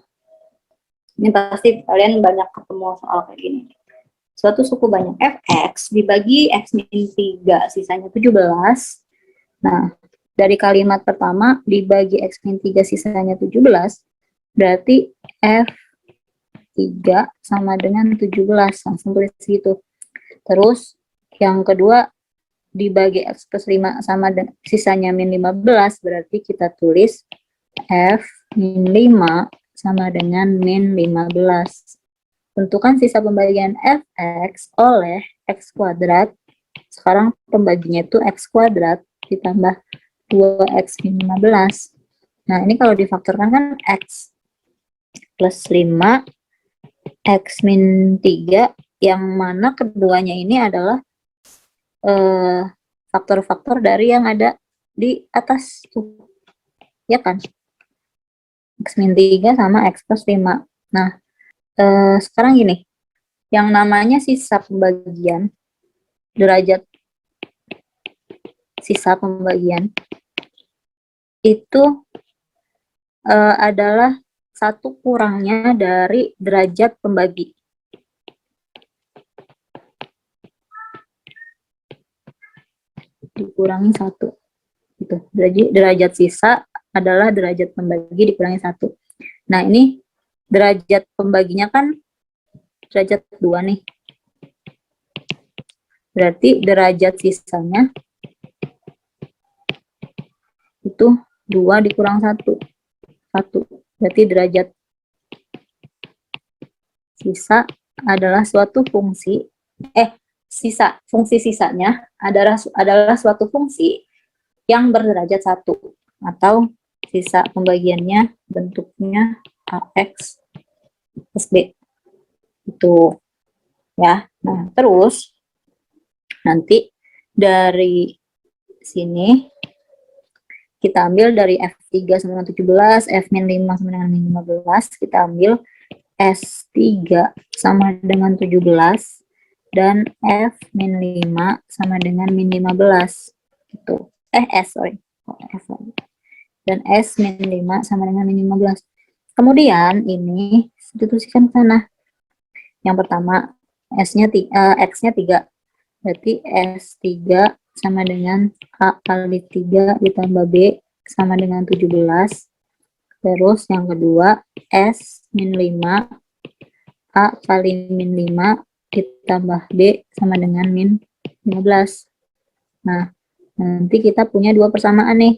Ini pasti kalian banyak ketemu soal kayak gini. Suatu suku banyak fx dibagi x min 3, sisanya 17. Nah, dari kalimat pertama dibagi x min 3 sisanya 17, berarti f3 sama dengan 17. Langsung tulis gitu. Terus yang kedua dibagi x plus 5 sama sisanya min 15, berarti kita tulis f min 5 sama dengan min 15. Tentukan sisa pembagian fx oleh x kuadrat. Sekarang pembaginya itu x kuadrat ditambah 2x min 15. Nah, ini kalau difaktorkan kan x plus 5, x min 3, yang mana keduanya ini adalah faktor-faktor dari yang ada di atas tuh. Ya kan? X min 3 sama X plus 5. Nah, sekarang gini, yang namanya sisa pembagian, derajat sisa pembagian, itu adalah satu kurangnya dari derajat pembagi. Dikurangi 1. Gitu. Derajat sisa adalah derajat pembagi dikurangi 1. Nah, ini derajat pembaginya kan derajat 2 nih. Berarti derajat sisanya itu 2 dikurang 1. 1. Berarti derajat sisa adalah suatu fungsi, fungsi sisanya adalah suatu fungsi yang berderajat 1, atau sisa pembagiannya bentuknya AX plus B. Itu ya. Nah, terus nanti dari sini kita ambil dari F3 sama dengan 17, F min 5 sama dengan min 15, kita ambil S3 sama dengan 17, dan F min 5 sama dengan min 15 gitu. Sorry. F lagi. Dan S min 5 sama dengan min 15. Kemudian ini substitusikan ke sana. Yang pertama X-nya 3. Berarti S3 sama dengan A kali 3 ditambah B sama dengan 17. Terus yang kedua S min 5 A kali min 5 ditambah B sama dengan min 15. Nah, nanti kita punya dua persamaan nih.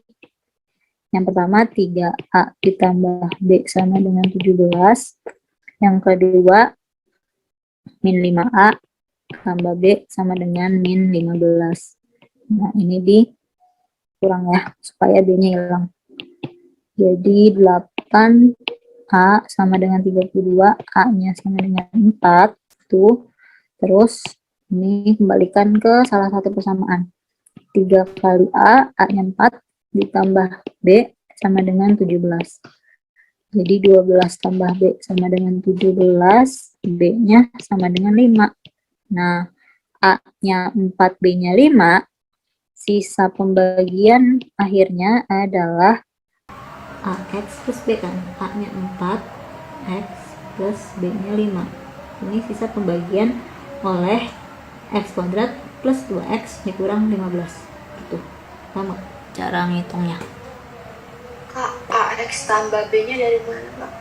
Yang pertama 3A ditambah B sama dengan 17. Yang kedua min 5A tambah B sama dengan min 15. Nah, ini dikurang ya, supaya B-nya hilang. Jadi 8A sama dengan 32, A-nya sama dengan 4. Tuh. Terus, ini kembalikan ke salah satu persamaan. 3 kali A, A-nya 4, ditambah B sama dengan 17. Jadi 12 tambah B sama dengan 17, B-nya sama dengan 5. Nah, A-nya 4, B-nya 5, sisa pembagian akhirnya adalah AX plus B kan. A-nya 4, X plus B-nya 5. Ini sisa pembagian oleh X kuadrat plus 2X dikurang 15. Gitu. Sama cara ngitungnya. Kak, AX tambah B-nya dari mana, Kak?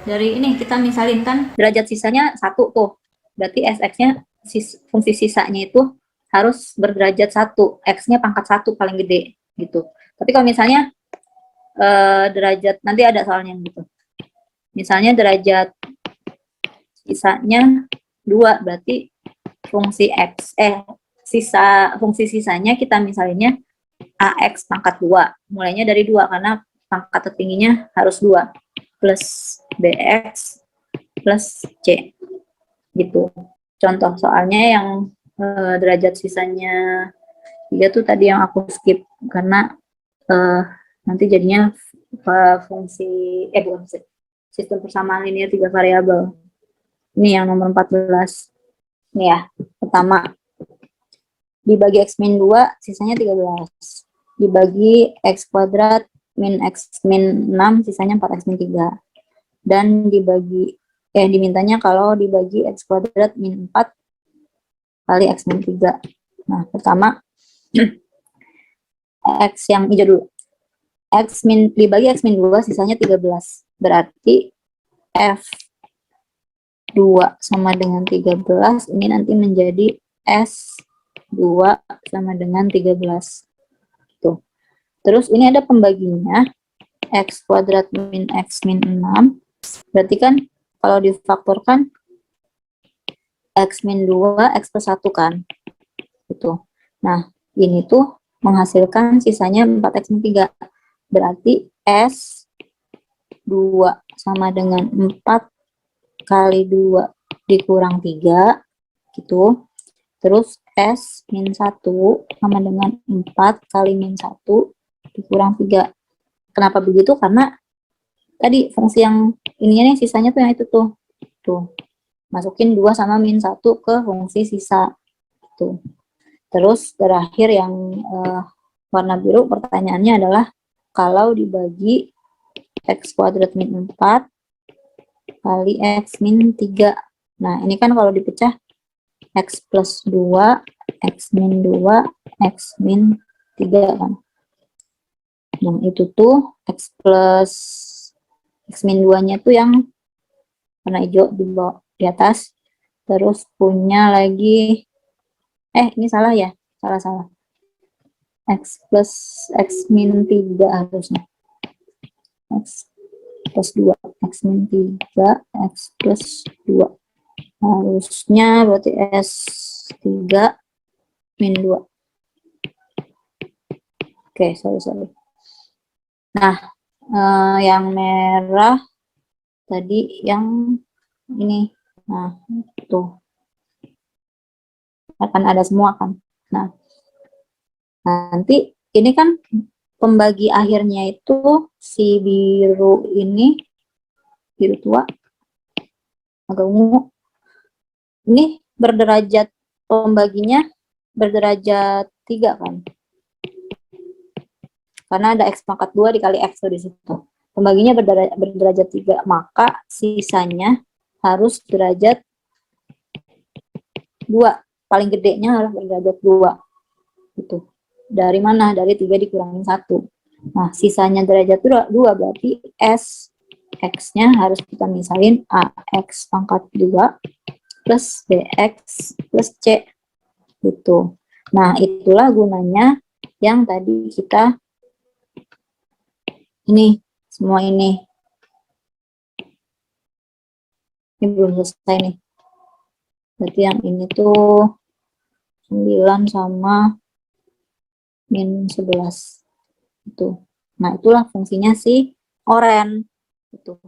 Dari ini kita misalin kan derajat sisanya 1 tuh. Berarti SX-nya fungsi sisanya itu harus berderajat 1. X-nya pangkat 1 paling gede gitu. Tapi kalau misalnya derajat, nanti ada soalnya gitu. Misalnya derajat sisanya 2, berarti fungsi fungsi sisanya kita misalnya AX pangkat 2. Mulainya dari 2 karena pangkat tertingginya harus 2. Plus BX plus C. Gitu. Contoh soalnya yang derajat sisanya 3 tuh tadi yang aku skip karena nanti jadinya fungsi bukan sistem persamaan linear 3 variabel. Ini yang nomor 14. Ini ya, pertama dibagi X min 2 sisanya 13. Dibagi X kuadrat min X min 6 sisanya 4X min 3. Dan dibagi dimintanya kalau dibagi X kuadrat min 4 kali X min 3. Nah, pertama X yang hijau dulu. Dibagi X min 2 sisanya 13. Berarti F 2 sama dengan 13 ini nanti menjadi S 2 sama dengan 13. Tuh. Terus ini ada pembaginya X kuadrat min X min 6. Berarti kan kalau difaktorkan X min 2 X plus 1 kan. Gitu. Nah, ini tuh menghasilkan sisanya 4X min 3. Berarti S 2 sama dengan 4 kali 2 dikurang 3 gitu. Terus S min 1 sama dengan 4 kali min 1 dikurang 3. Kenapa begitu? Karena tadi fungsi yang ininya nih sisanya tuh yang itu tuh. Tuh. Masukin 2 sama min 1 ke fungsi sisa. Tuh. Terus terakhir yang warna biru pertanyaannya adalah kalau dibagi X kuadrat min 4 kali X min 3. Nah, ini kan kalau dipecah X plus 2, X min 2, X min 3 kan. Yang itu tuh X plus X min 2-nya tuh yang warna hijau di bawah, di atas. Terus punya lagi ini salah ya? Salah. X plus X min 3 harusnya. X plus 2. X min 3, X plus 2. Harusnya berarti S3 min 2. Oke, sorry. Nah, yang merah tadi yang ini. Nah, tuh. Akan ada semua kan. Nah, nanti ini kan pembagi akhirnya itu si biru ini, biru tua, agak ungu, ini berderajat pembaginya berderajat 3 kan? Karena ada X pangkat 2 dikali X di situ. Pembaginya berderajat 3, maka sisanya harus derajat 2. Paling gedenya harus berderajat 2. Gitu. Dari mana? Dari 3 dikurangin 1. Nah, sisanya derajat 2 berarti S X-nya harus kita misalin AX pangkat 2 plus BX plus C. Gitu. Nah, itulah gunanya yang tadi kita ini, semua ini belum selesai nih. Berarti yang ini tuh 9 sama min 11. Itu. Nah, itulah fungsinya si oren. Itu.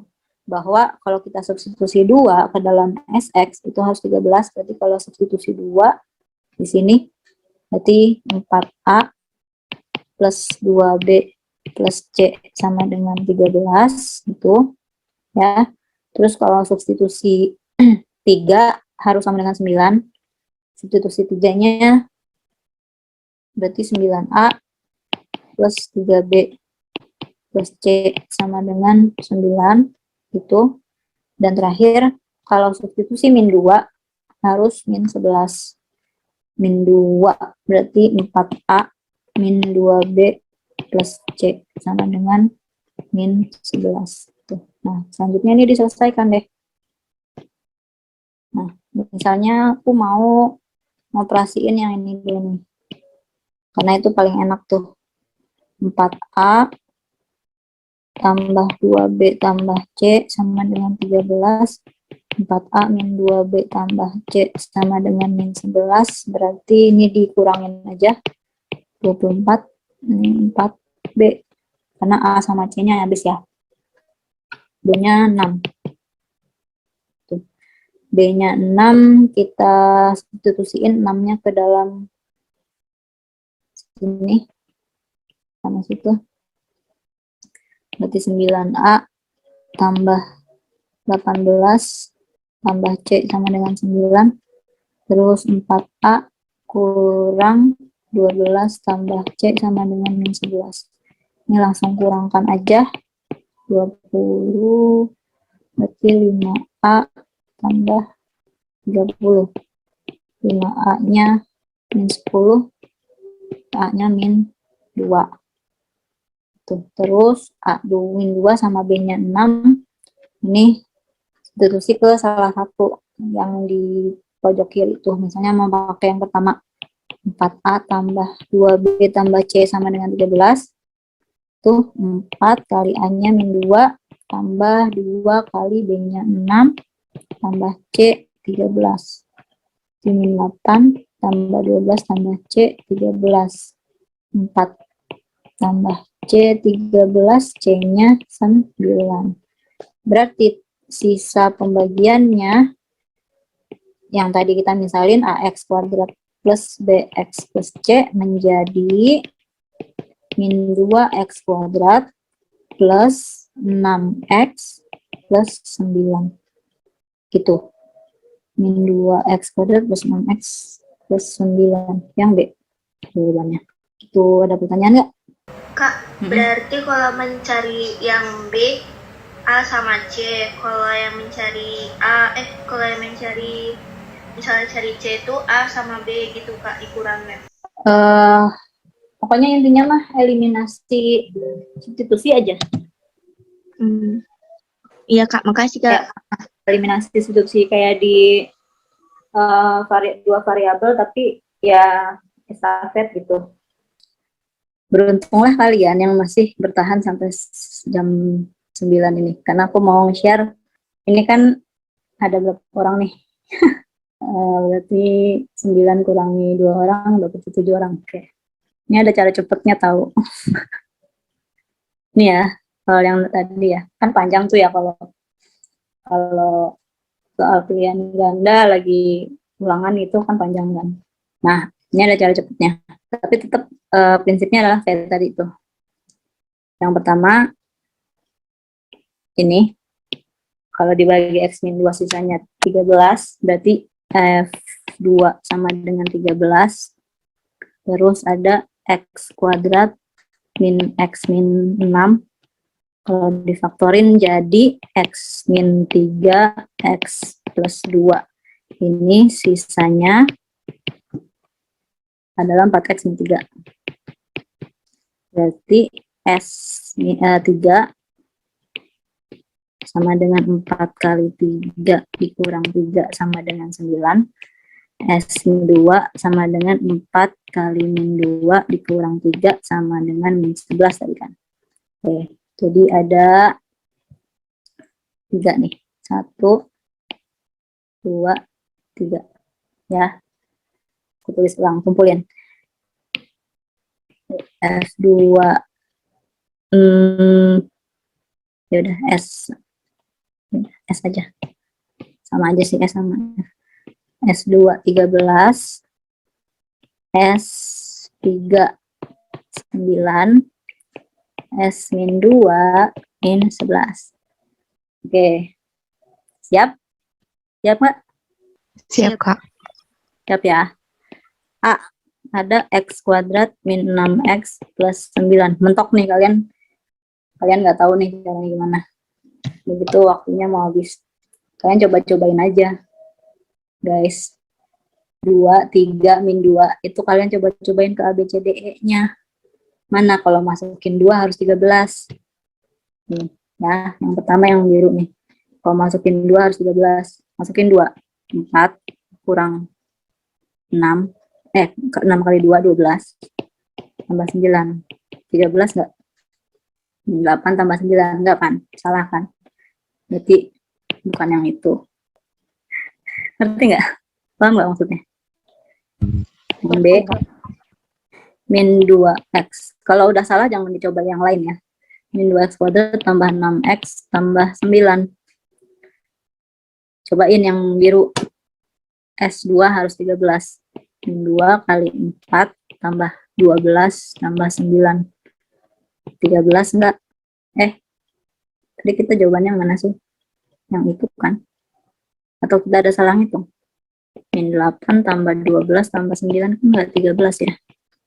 Bahwa kalau kita substitusi 2 ke dalam SX itu harus 13. Berarti kalau substitusi 2 di sini berarti 4A plus 2B plus C sama dengan 13 itu ya. Terus kalau substitusi 3 harus sama dengan 9. Substitusi 3-nya berarti 9A plus 3B plus C sama dengan 9 itu. Dan terakhir kalau substitusi min 2 harus min 11. Min 2 berarti 4A min 2B plus C sama dengan min 11. Tuh. Nah, selanjutnya ini diselesaikan deh. Nah, misalnya aku mau operasiin yang ini dulu nih. Karena itu paling enak tuh. 4A tambah 2B tambah C sama dengan 13. 4A min 2B tambah C sama dengan min 11. Berarti ini dikurangin aja. 24 ini 4B. Karena A sama C-nya habis ya. B-nya 6. B-nya 6, kita substitusiin 6-nya ke dalam sini. Sama situ. Berarti 9A tambah 18 tambah C sama dengan 9. Terus 4A kurang 12 tambah C sama dengan min 11. Ini langsung kurangkan aja. 20 berarti 5A tambah 30. 5A-nya min 10, A-nya min 2. Tuh. Terus A min 2 sama B-nya 6. Ini substitusi ke salah satu yang di pojok kiri itu. Misalnya mau pakai yang pertama. 4A tambah 2B tambah C sama dengan 13. Tuh 4 kali A-nya min 2 tambah 2 kali B-nya 6 tambah C 13. Min 8 tambah 12 tambah C 13. 4 tambah C 13, C-nya 9. Berarti sisa pembagiannya yang tadi kita misalin AX kuadrat plus BX plus C menjadi min 2X kuadrat plus 6X plus 9. Gitu. Min 2X kuadrat plus 6X plus 9. Yang B jawabannya. Itu ada pertanyaan nggak? Kak, berarti kalau mencari yang B, A sama C. Kalau yang mencari misalnya cari C itu A sama B gitu Kak, dikurangin. Pokoknya intinya mah eliminasi substitusi aja. Iya Kak, makasih Kak. Eliminasi substitusi kayak di dua variabel tapi ya estafet gitu. Beruntunglah kalian yang masih bertahan sampai jam 9 ini. Karena aku mau share, ini kan ada berapa orang nih? Berarti 9 kurangi 2 orang, berarti 7 orang. Oke. Ini ada cara cepetnya tahu. Ini ya, kalau yang tadi ya, kan panjang tuh ya kalau soal pilihan ganda lagi ulangan itu kan panjang kan. Nah, ini ada cara cepetnya. Tapi tetap prinsipnya adalah kayak tadi itu. Yang pertama, ini, kalau dibagi X min 2 sisanya 13, berarti F2 sama dengan 13. Terus ada X kuadrat min X min 6. Kalau difaktorin jadi X min 3, X plus 2. Ini sisanya adalah 4X min 3. Berarti S3 sama dengan 4 kali 3 dikurang 3 sama dengan 9. S min 2 sama dengan 4 kali min 2 dikurang 3 sama dengan min 11 tadi kan. Oke, jadi ada 3 nih. 1, 2, 3. Ya, aku tulis ulang, kumpulin. S2 ya udah S aja, sama aja sih, S sama S2 13, S3 9, S min 2 min 11. Oke, siap nggak? Siap, Kak. Siap ya. A, ada X kuadrat min 6X plus 9. Mentok nih kalian nggak tahu nih caranya gimana. Begitu waktunya mau habis. Kalian coba-cobain aja, guys. 2, 3, min 2. Itu kalian coba-cobain ke ABCDE-nya. Mana kalau masukin 2 harus 13. Nih, ya, yang pertama yang biru nih. Kalau masukin 2 harus 13. Masukin 2. 4 kurang 6. 6 kali 2, 12. Tambah 9. 13 nggak? 8 tambah 9. Enggak kan? Salah kan? Berarti bukan yang itu. Ngerti nggak? Paham nggak maksudnya? Yang B, min 2X. Kalau udah salah jangan dicoba yang lain ya. Min 2X kuadrat tambah 6X tambah 9. Cobain yang biru. S2 harus 13. Min 2 kali 4 tambah 12 tambah 9. 13 enggak? Tadi kita jawabannya mana sih? Yang itu kan? Atau tidak ada salah hitung? Min 8 tambah 12 tambah 9 kan enggak 13 ya?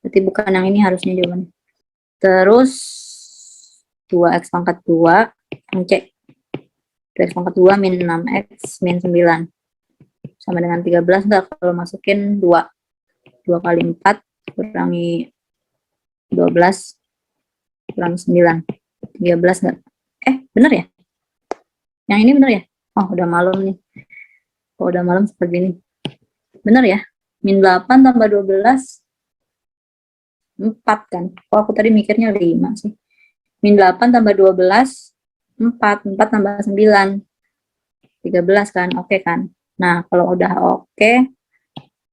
Berarti bukan yang ini harusnya jawabannya. Terus 2X pangkat 2, yang C. 2X pangkat 2 min 6X min 9. Sama dengan 13 enggak kalau masukin 2. 2 kali 4 kurangi 12 kurangi 9. 13 enggak? Bener ya? Yang ini bener ya? Oh, udah malam nih. Oh, udah malam seperti ini. Bener ya? Min 8 tambah 12 4 kan? Oh, aku tadi mikirnya 5 sih. Min 8 tambah 12 4 tambah 9 13 kan? Oke kan? Nah, kalau udah oke,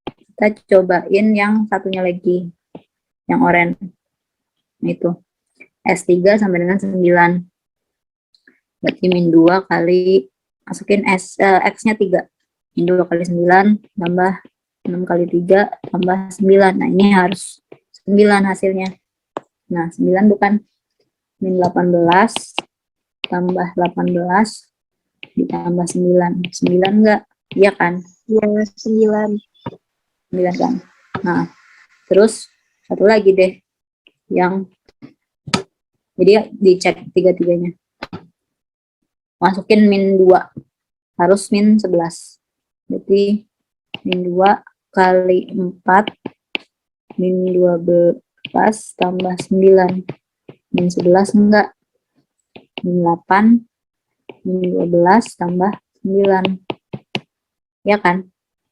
kita cobain yang satunya lagi, yang oranye. Itu S3 sama dengan 9. Berarti min 2 kali, masukin X-nya 3. Min 2 kali 9 tambah 6 kali 3 tambah 9. Nah, ini harus 9 hasilnya. Nah, 9 bukan? Min 18 tambah 18 ditambah 9. 9 enggak? Iya kan? Iya, 9. 9 kan? Nah, terus satu lagi deh. Yang jadi dicek tiga-tiganya. Masukin min 2. Harus min 11. Berarti min 2 kali 4 min 12 tambah 9. Min 11 enggak? Min 8 min 12 tambah 9. Ya kan?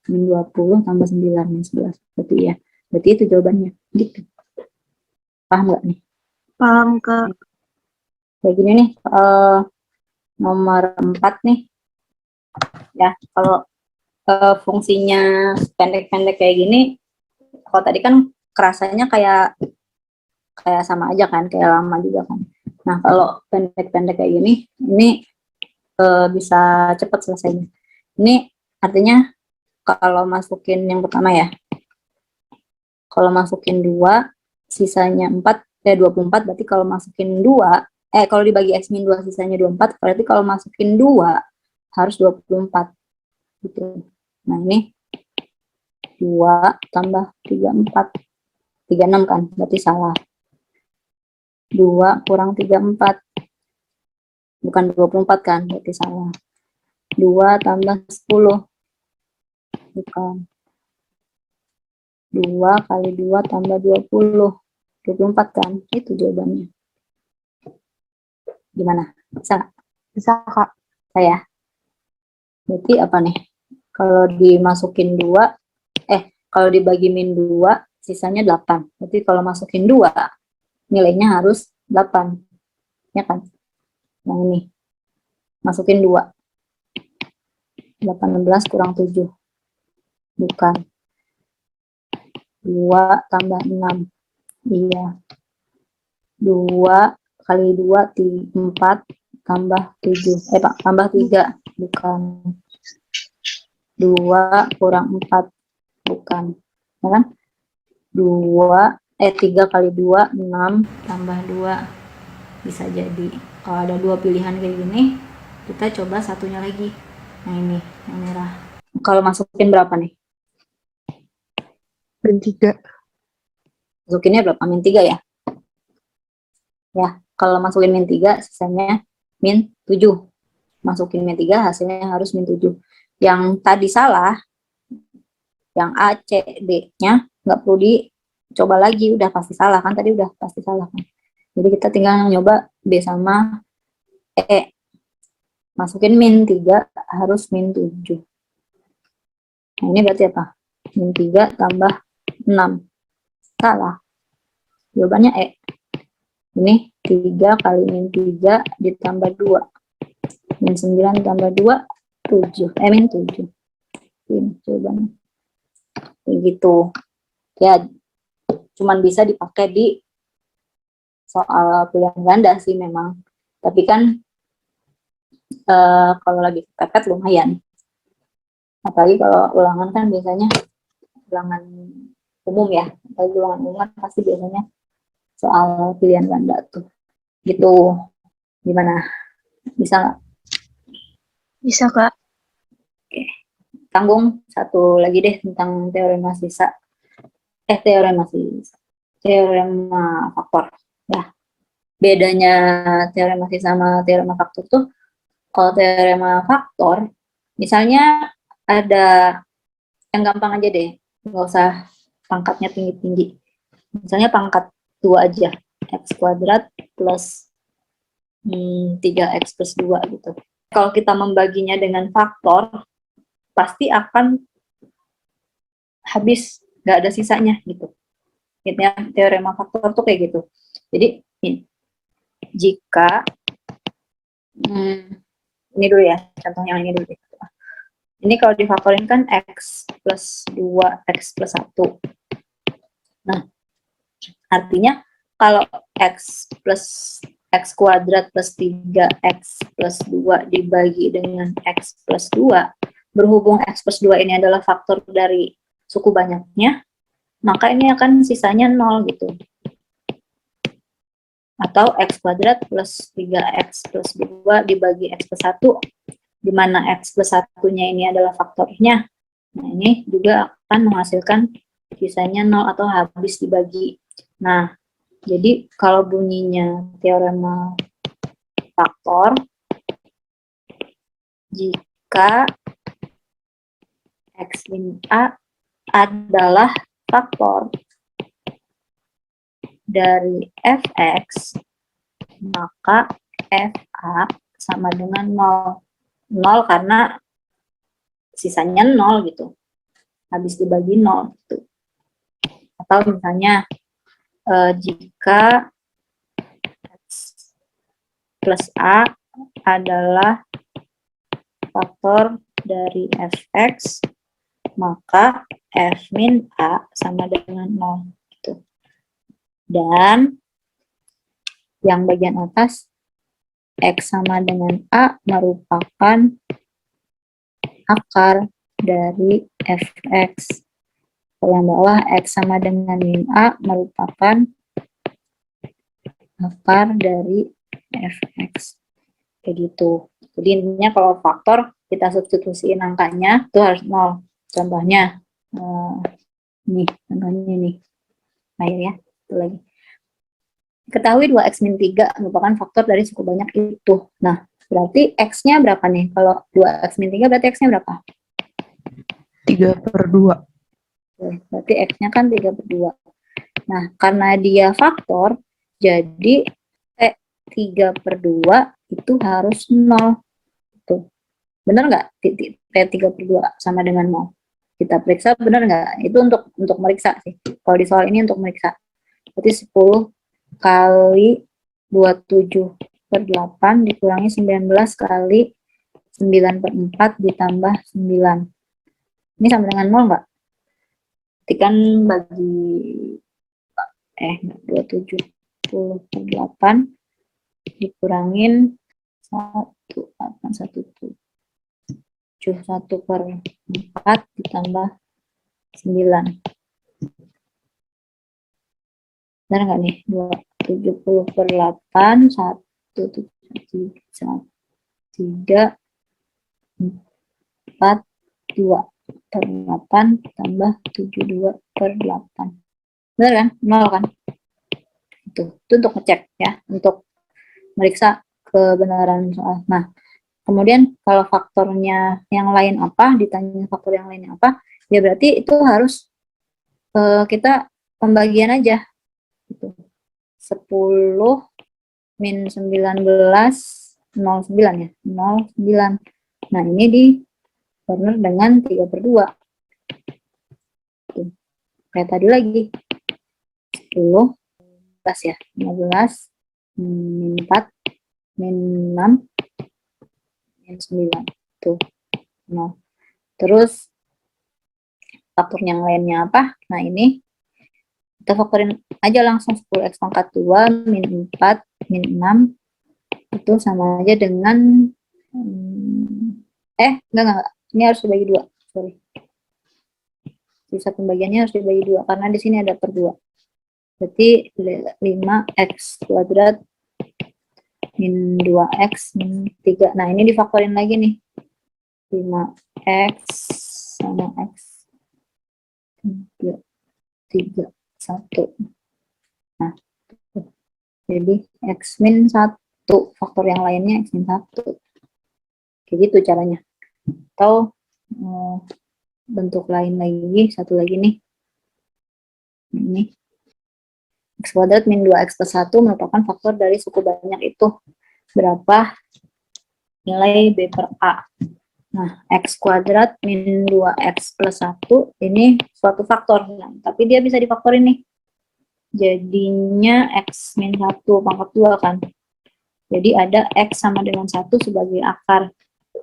Min 20 tambah 9 min 11. Berarti ya. Berarti itu jawabannya. Gitu. Paham nggak nih? Paham, Kak. Kayak gini nih. Nomor 4 nih. Ya, kalau fungsinya pendek-pendek kayak gini, kalau tadi kan kerasanya kayak sama aja kan, kayak lama juga kan. Nah, kalau pendek-pendek kayak gini, ini bisa cepat selesainya. Ini artinya kalau masukin yang pertama ya, kalau masukin 2, sisanya 4, 24, berarti kalau masukin 2, kalau dibagi X min 2 sisanya 24, berarti kalau masukin 2 harus 24 gitu. Nah, ini 2 tambah 34. 36 kan, berarti salah. 2 kurang 34. Bukan 24 kan, berarti salah. 2 tambah 10. Bukan. 2 kali 2 tambah 20. 24 kan, itu jawabannya. Gimana? Bisa nggak? Bisa, Kak. Saya. Berarti apa nih? Kalau dimasukin 2, kalau dibagi min 2, sisanya 8. Berarti kalau masukin 2, nilainya harus 8. Ya kan? Yang ini. Masukin 2. 18 kurang 7. Bukan. 2 tambah 6. Iya. 2 kali 2, 4 tambah 7. Tambah 3. Bukan. 2 kurang 4. Bukan. Ya kan? 3 kali 2, 6 tambah 2. Bisa jadi. Kalau ada 2 pilihan kayak gini, kita coba satunya lagi. Nah ini, yang merah. Kalau masukin berapa nih? Min 3. Masukinnya berapa? Min 3 ya? Ya, kalau masukin min 3, sisanya min 7. Masukin min 3, hasilnya harus min 7. Yang tadi salah, yang A, C, D-nya, nggak perlu dicoba lagi, udah pasti salah kan? Tadi udah pasti salah kan? Jadi kita tinggal nyoba B sama E. Masukin min 3, harus min 7. Nah, ini berarti apa? Min 3 tambah 6. Salah. Jawabannya E. Ini 3 kali min 3 ditambah 2. Min 9 tambah 2, 7. Min 7. Ini jawabannya. Kayak gitu. Ya, cuman bisa dipakai di soal pilihan ganda sih memang. Tapi kan kalau lagi kepepet lumayan. Apalagi kalau ulangan kan biasanya ulangan umum ya. Apalagi ulangan umum kan pasti biasanya soal pilihan ganda tuh. Gitu. Gimana? Bisa nggak? Bisa, Kak. Oke. Tanggung satu lagi deh tentang teorema sisa. Teorema faktor. Ya. Bedanya teorema sisa sama teorema faktor tuh, kalau teorema faktor, misalnya ada yang gampang aja deh, nggak usah pangkatnya tinggi-tinggi. Misalnya pangkat 2 aja, x kuadrat plus 3x plus 2 gitu. Kalau kita membaginya dengan faktor, pasti akan habis, nggak ada sisanya gitu. Intinya teorema faktor tuh kayak gitu. Jadi jika ini dulu ya, contoh yang ini dulu. Ini kalau difaktorin kan x plus 2, x plus 1. Nah, artinya kalau x plus x kuadrat plus 3x plus 2 dibagi dengan x plus 2, berhubung x plus 2 ini adalah faktor dari suku banyaknya, maka ini akan sisanya 0 gitu. Atau x kuadrat plus 3x plus 2 dibagi x plus 1, di mana x plus 1-nya ini adalah faktornya. Nah, ini juga akan menghasilkan sisanya 0 atau habis dibagi. Nah, jadi kalau bunyinya teorema faktor, jika x min A adalah faktor dari fx, maka fa sama dengan 0. 0 karena sisanya 0 gitu. Habis dibagi 0 gitu. Atau misalnya jika x plus A adalah faktor dari fx, maka f min A sama dengan 0 gitu. Dan yang bagian atas, x sama dengan A merupakan akar dari fx. Yang bawah, x sama dengan min A merupakan akar dari fx. Kayak gitu. Jadi intinya kalau faktor, kita substitusiin angkanya, itu harus 0. Contohnya, Nih, contohnya nih. Ayo ya, itu lagi. Ketahui 2x min 3 merupakan faktor dari suku banyak itu. Nah, berarti x-nya berapa nih? Kalau 2x min 3 berarti x-nya berapa? 3/2. Berarti x-nya kan 3/2. Nah, karena dia faktor, jadi 3/2 itu harus 0. Tuh. Benar nggak? T3/2 sama dengan 0. Kita periksa benar nggak? Itu untuk meriksa sih. Kalau di soal ini untuk meriksa. Berarti 10 kali 27/8 dikurangi 19 kali 9/4 ditambah 9. Ini sama dengan 0 nggak? Berarti kan bagi 27/8 dikurangin 1/4 ditambah 9. Benar nggak nih? 70/8 1/3/4/2/8 tambah 72/8. Benar kan? 0 kan? Itu untuk ngecek ya, untuk meriksa kebenaran soal. Nah, kemudian kalau faktornya yang lain apa, ditanya faktor yang lainnya apa, ya berarti itu harus kita pembagian aja. Gitu. 10 min 19, 09 ya, 09. Nah, ini di corner dengan 3/2. Kayak tadi lagi. 10, 15 ya, 15, min 4, min 6, min 9. Tuh. Nah, terus faktor yang lainnya apa? Nah, ini kita faktorin aja langsung 10x pangkat 2 min 4 min 6 itu sama aja dengan enggak, ini harus dibagi 2, sorry, sisa pembagiannya harus dibagi 2 karena di sini ada per 2, berarti 5x kuadrat min 2x min 3. Nah, ini difaktorin lagi nih, 5x sama x 3 1. Nah, jadi x min 1, faktor yang lainnya x min 1. Kayak gitu caranya. Atau bentuk lain lagi, satu lagi nih. Ini x kuadrat min 2x plus 1 merupakan faktor dari suku banyak itu. Berapa nilai B per A. Nah, x kuadrat min 2x plus 1 ini suatu faktor. Nah, tapi dia bisa difaktorin nih. Jadinya x min 1 pangkat 2 kan. Jadi ada x sama dengan 1 sebagai akar.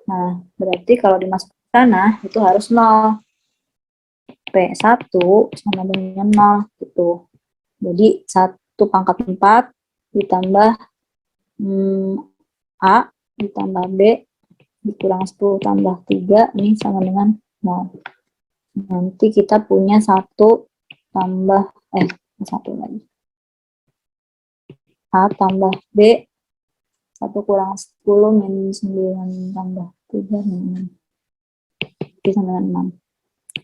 Nah, berarti kalau dimasuk ke sana itu harus 0. P1 sama dengan 0 gitu. Jadi 1 pangkat 4 ditambah A ditambah B dikurang 10 tambah 3 ini sama dengan 0. Nanti kita punya 1 tambah 1 lagi. A tambah B 1 kurang 10 min 9 tambah 3 min 6. Ini sama dengan 6.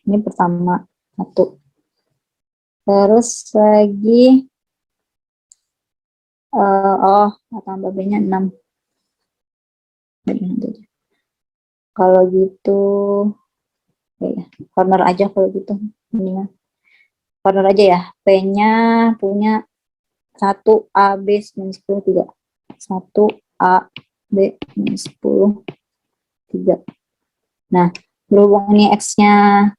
Ini pertama 1. Terus lagi A tambah B-nya 6. Kalau gitu ya, corner aja kalau gitu. Mendingan corner aja ya. P-nya punya 1 A B min 10 3. 1 A B min 10 3. Nah, berhubung ini X-nya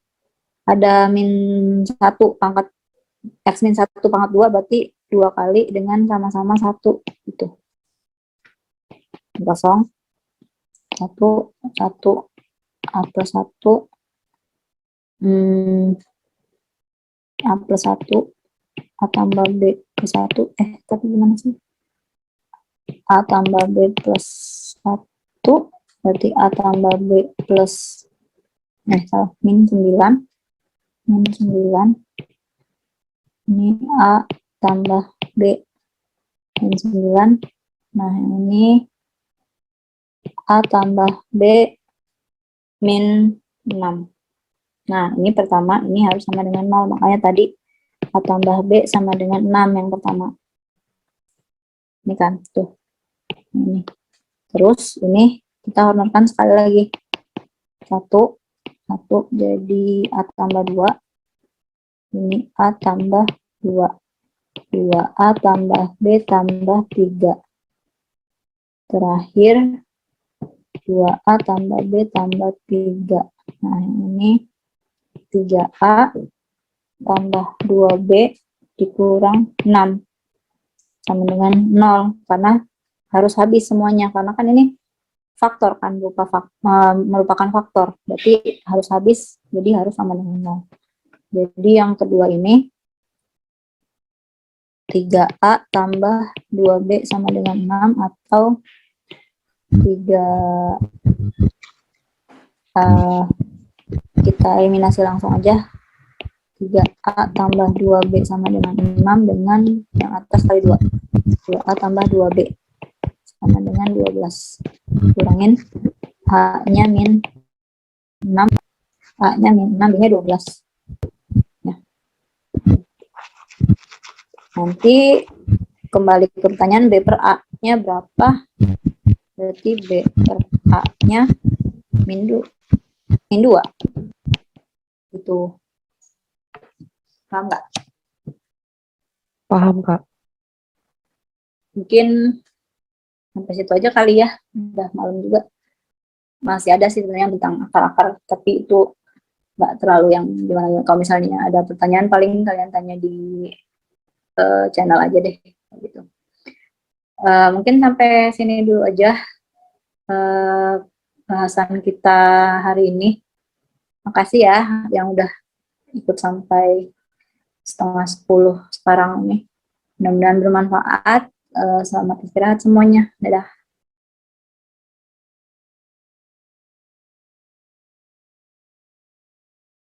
ada min 1 pangkat X min 1 pangkat 2 berarti 2 kali dengan sama-sama 1 gitu. Kosong 1 A plus 1 A plus 1 A tambah B plus 1 tapi gimana sih? A tambah B plus 1 berarti A tambah B plus min 9 ini A tambah B min 9. Nah, ini A tambah B min 6. Nah, ini pertama, ini harus sama dengan 0. Makanya tadi A tambah B sama dengan 6 yang pertama. Ini kan, tuh. Ini. Terus, ini kita hormarkan sekali lagi. 1 jadi A tambah 2. Ini A tambah 2. 2A tambah B tambah 3. Terakhir, 2A tambah B tambah 3. Nah, ini 3A tambah 2B dikurang 6 sama dengan 0, karena harus habis semuanya, karena kan ini faktor kan, merupakan faktor, berarti harus habis, jadi harus sama dengan 0. Jadi yang kedua ini 3A tambah 2B sama dengan 6, atau 3 kita eliminasi langsung aja. 3A tambah 2B sama dengan 6 dengan yang atas kali 2. 2A tambah 2B sama dengan 12. Kurangin A-nya min 6. A-nya min 6, B-nya 12. Nah. Nanti kembali ke pertanyaan B per A-nya berapa? Berarti B per A-nya min 2. Itu. Paham nggak? Paham, Kak. Mungkin sampai situ aja kali ya. Udah malam juga. Masih ada sih sebenarnya tentang akar-akar, tapi itu nggak terlalu yang gimana. Kalau misalnya ada pertanyaan, paling kalian tanya di channel aja deh. Gitu. Mungkin sampai sini dulu aja bahasan kita hari ini. Makasih ya yang udah ikut sampai 9:30 sekarang nih. Mudah-mudahan bermanfaat. Selamat istirahat semuanya. Dadah.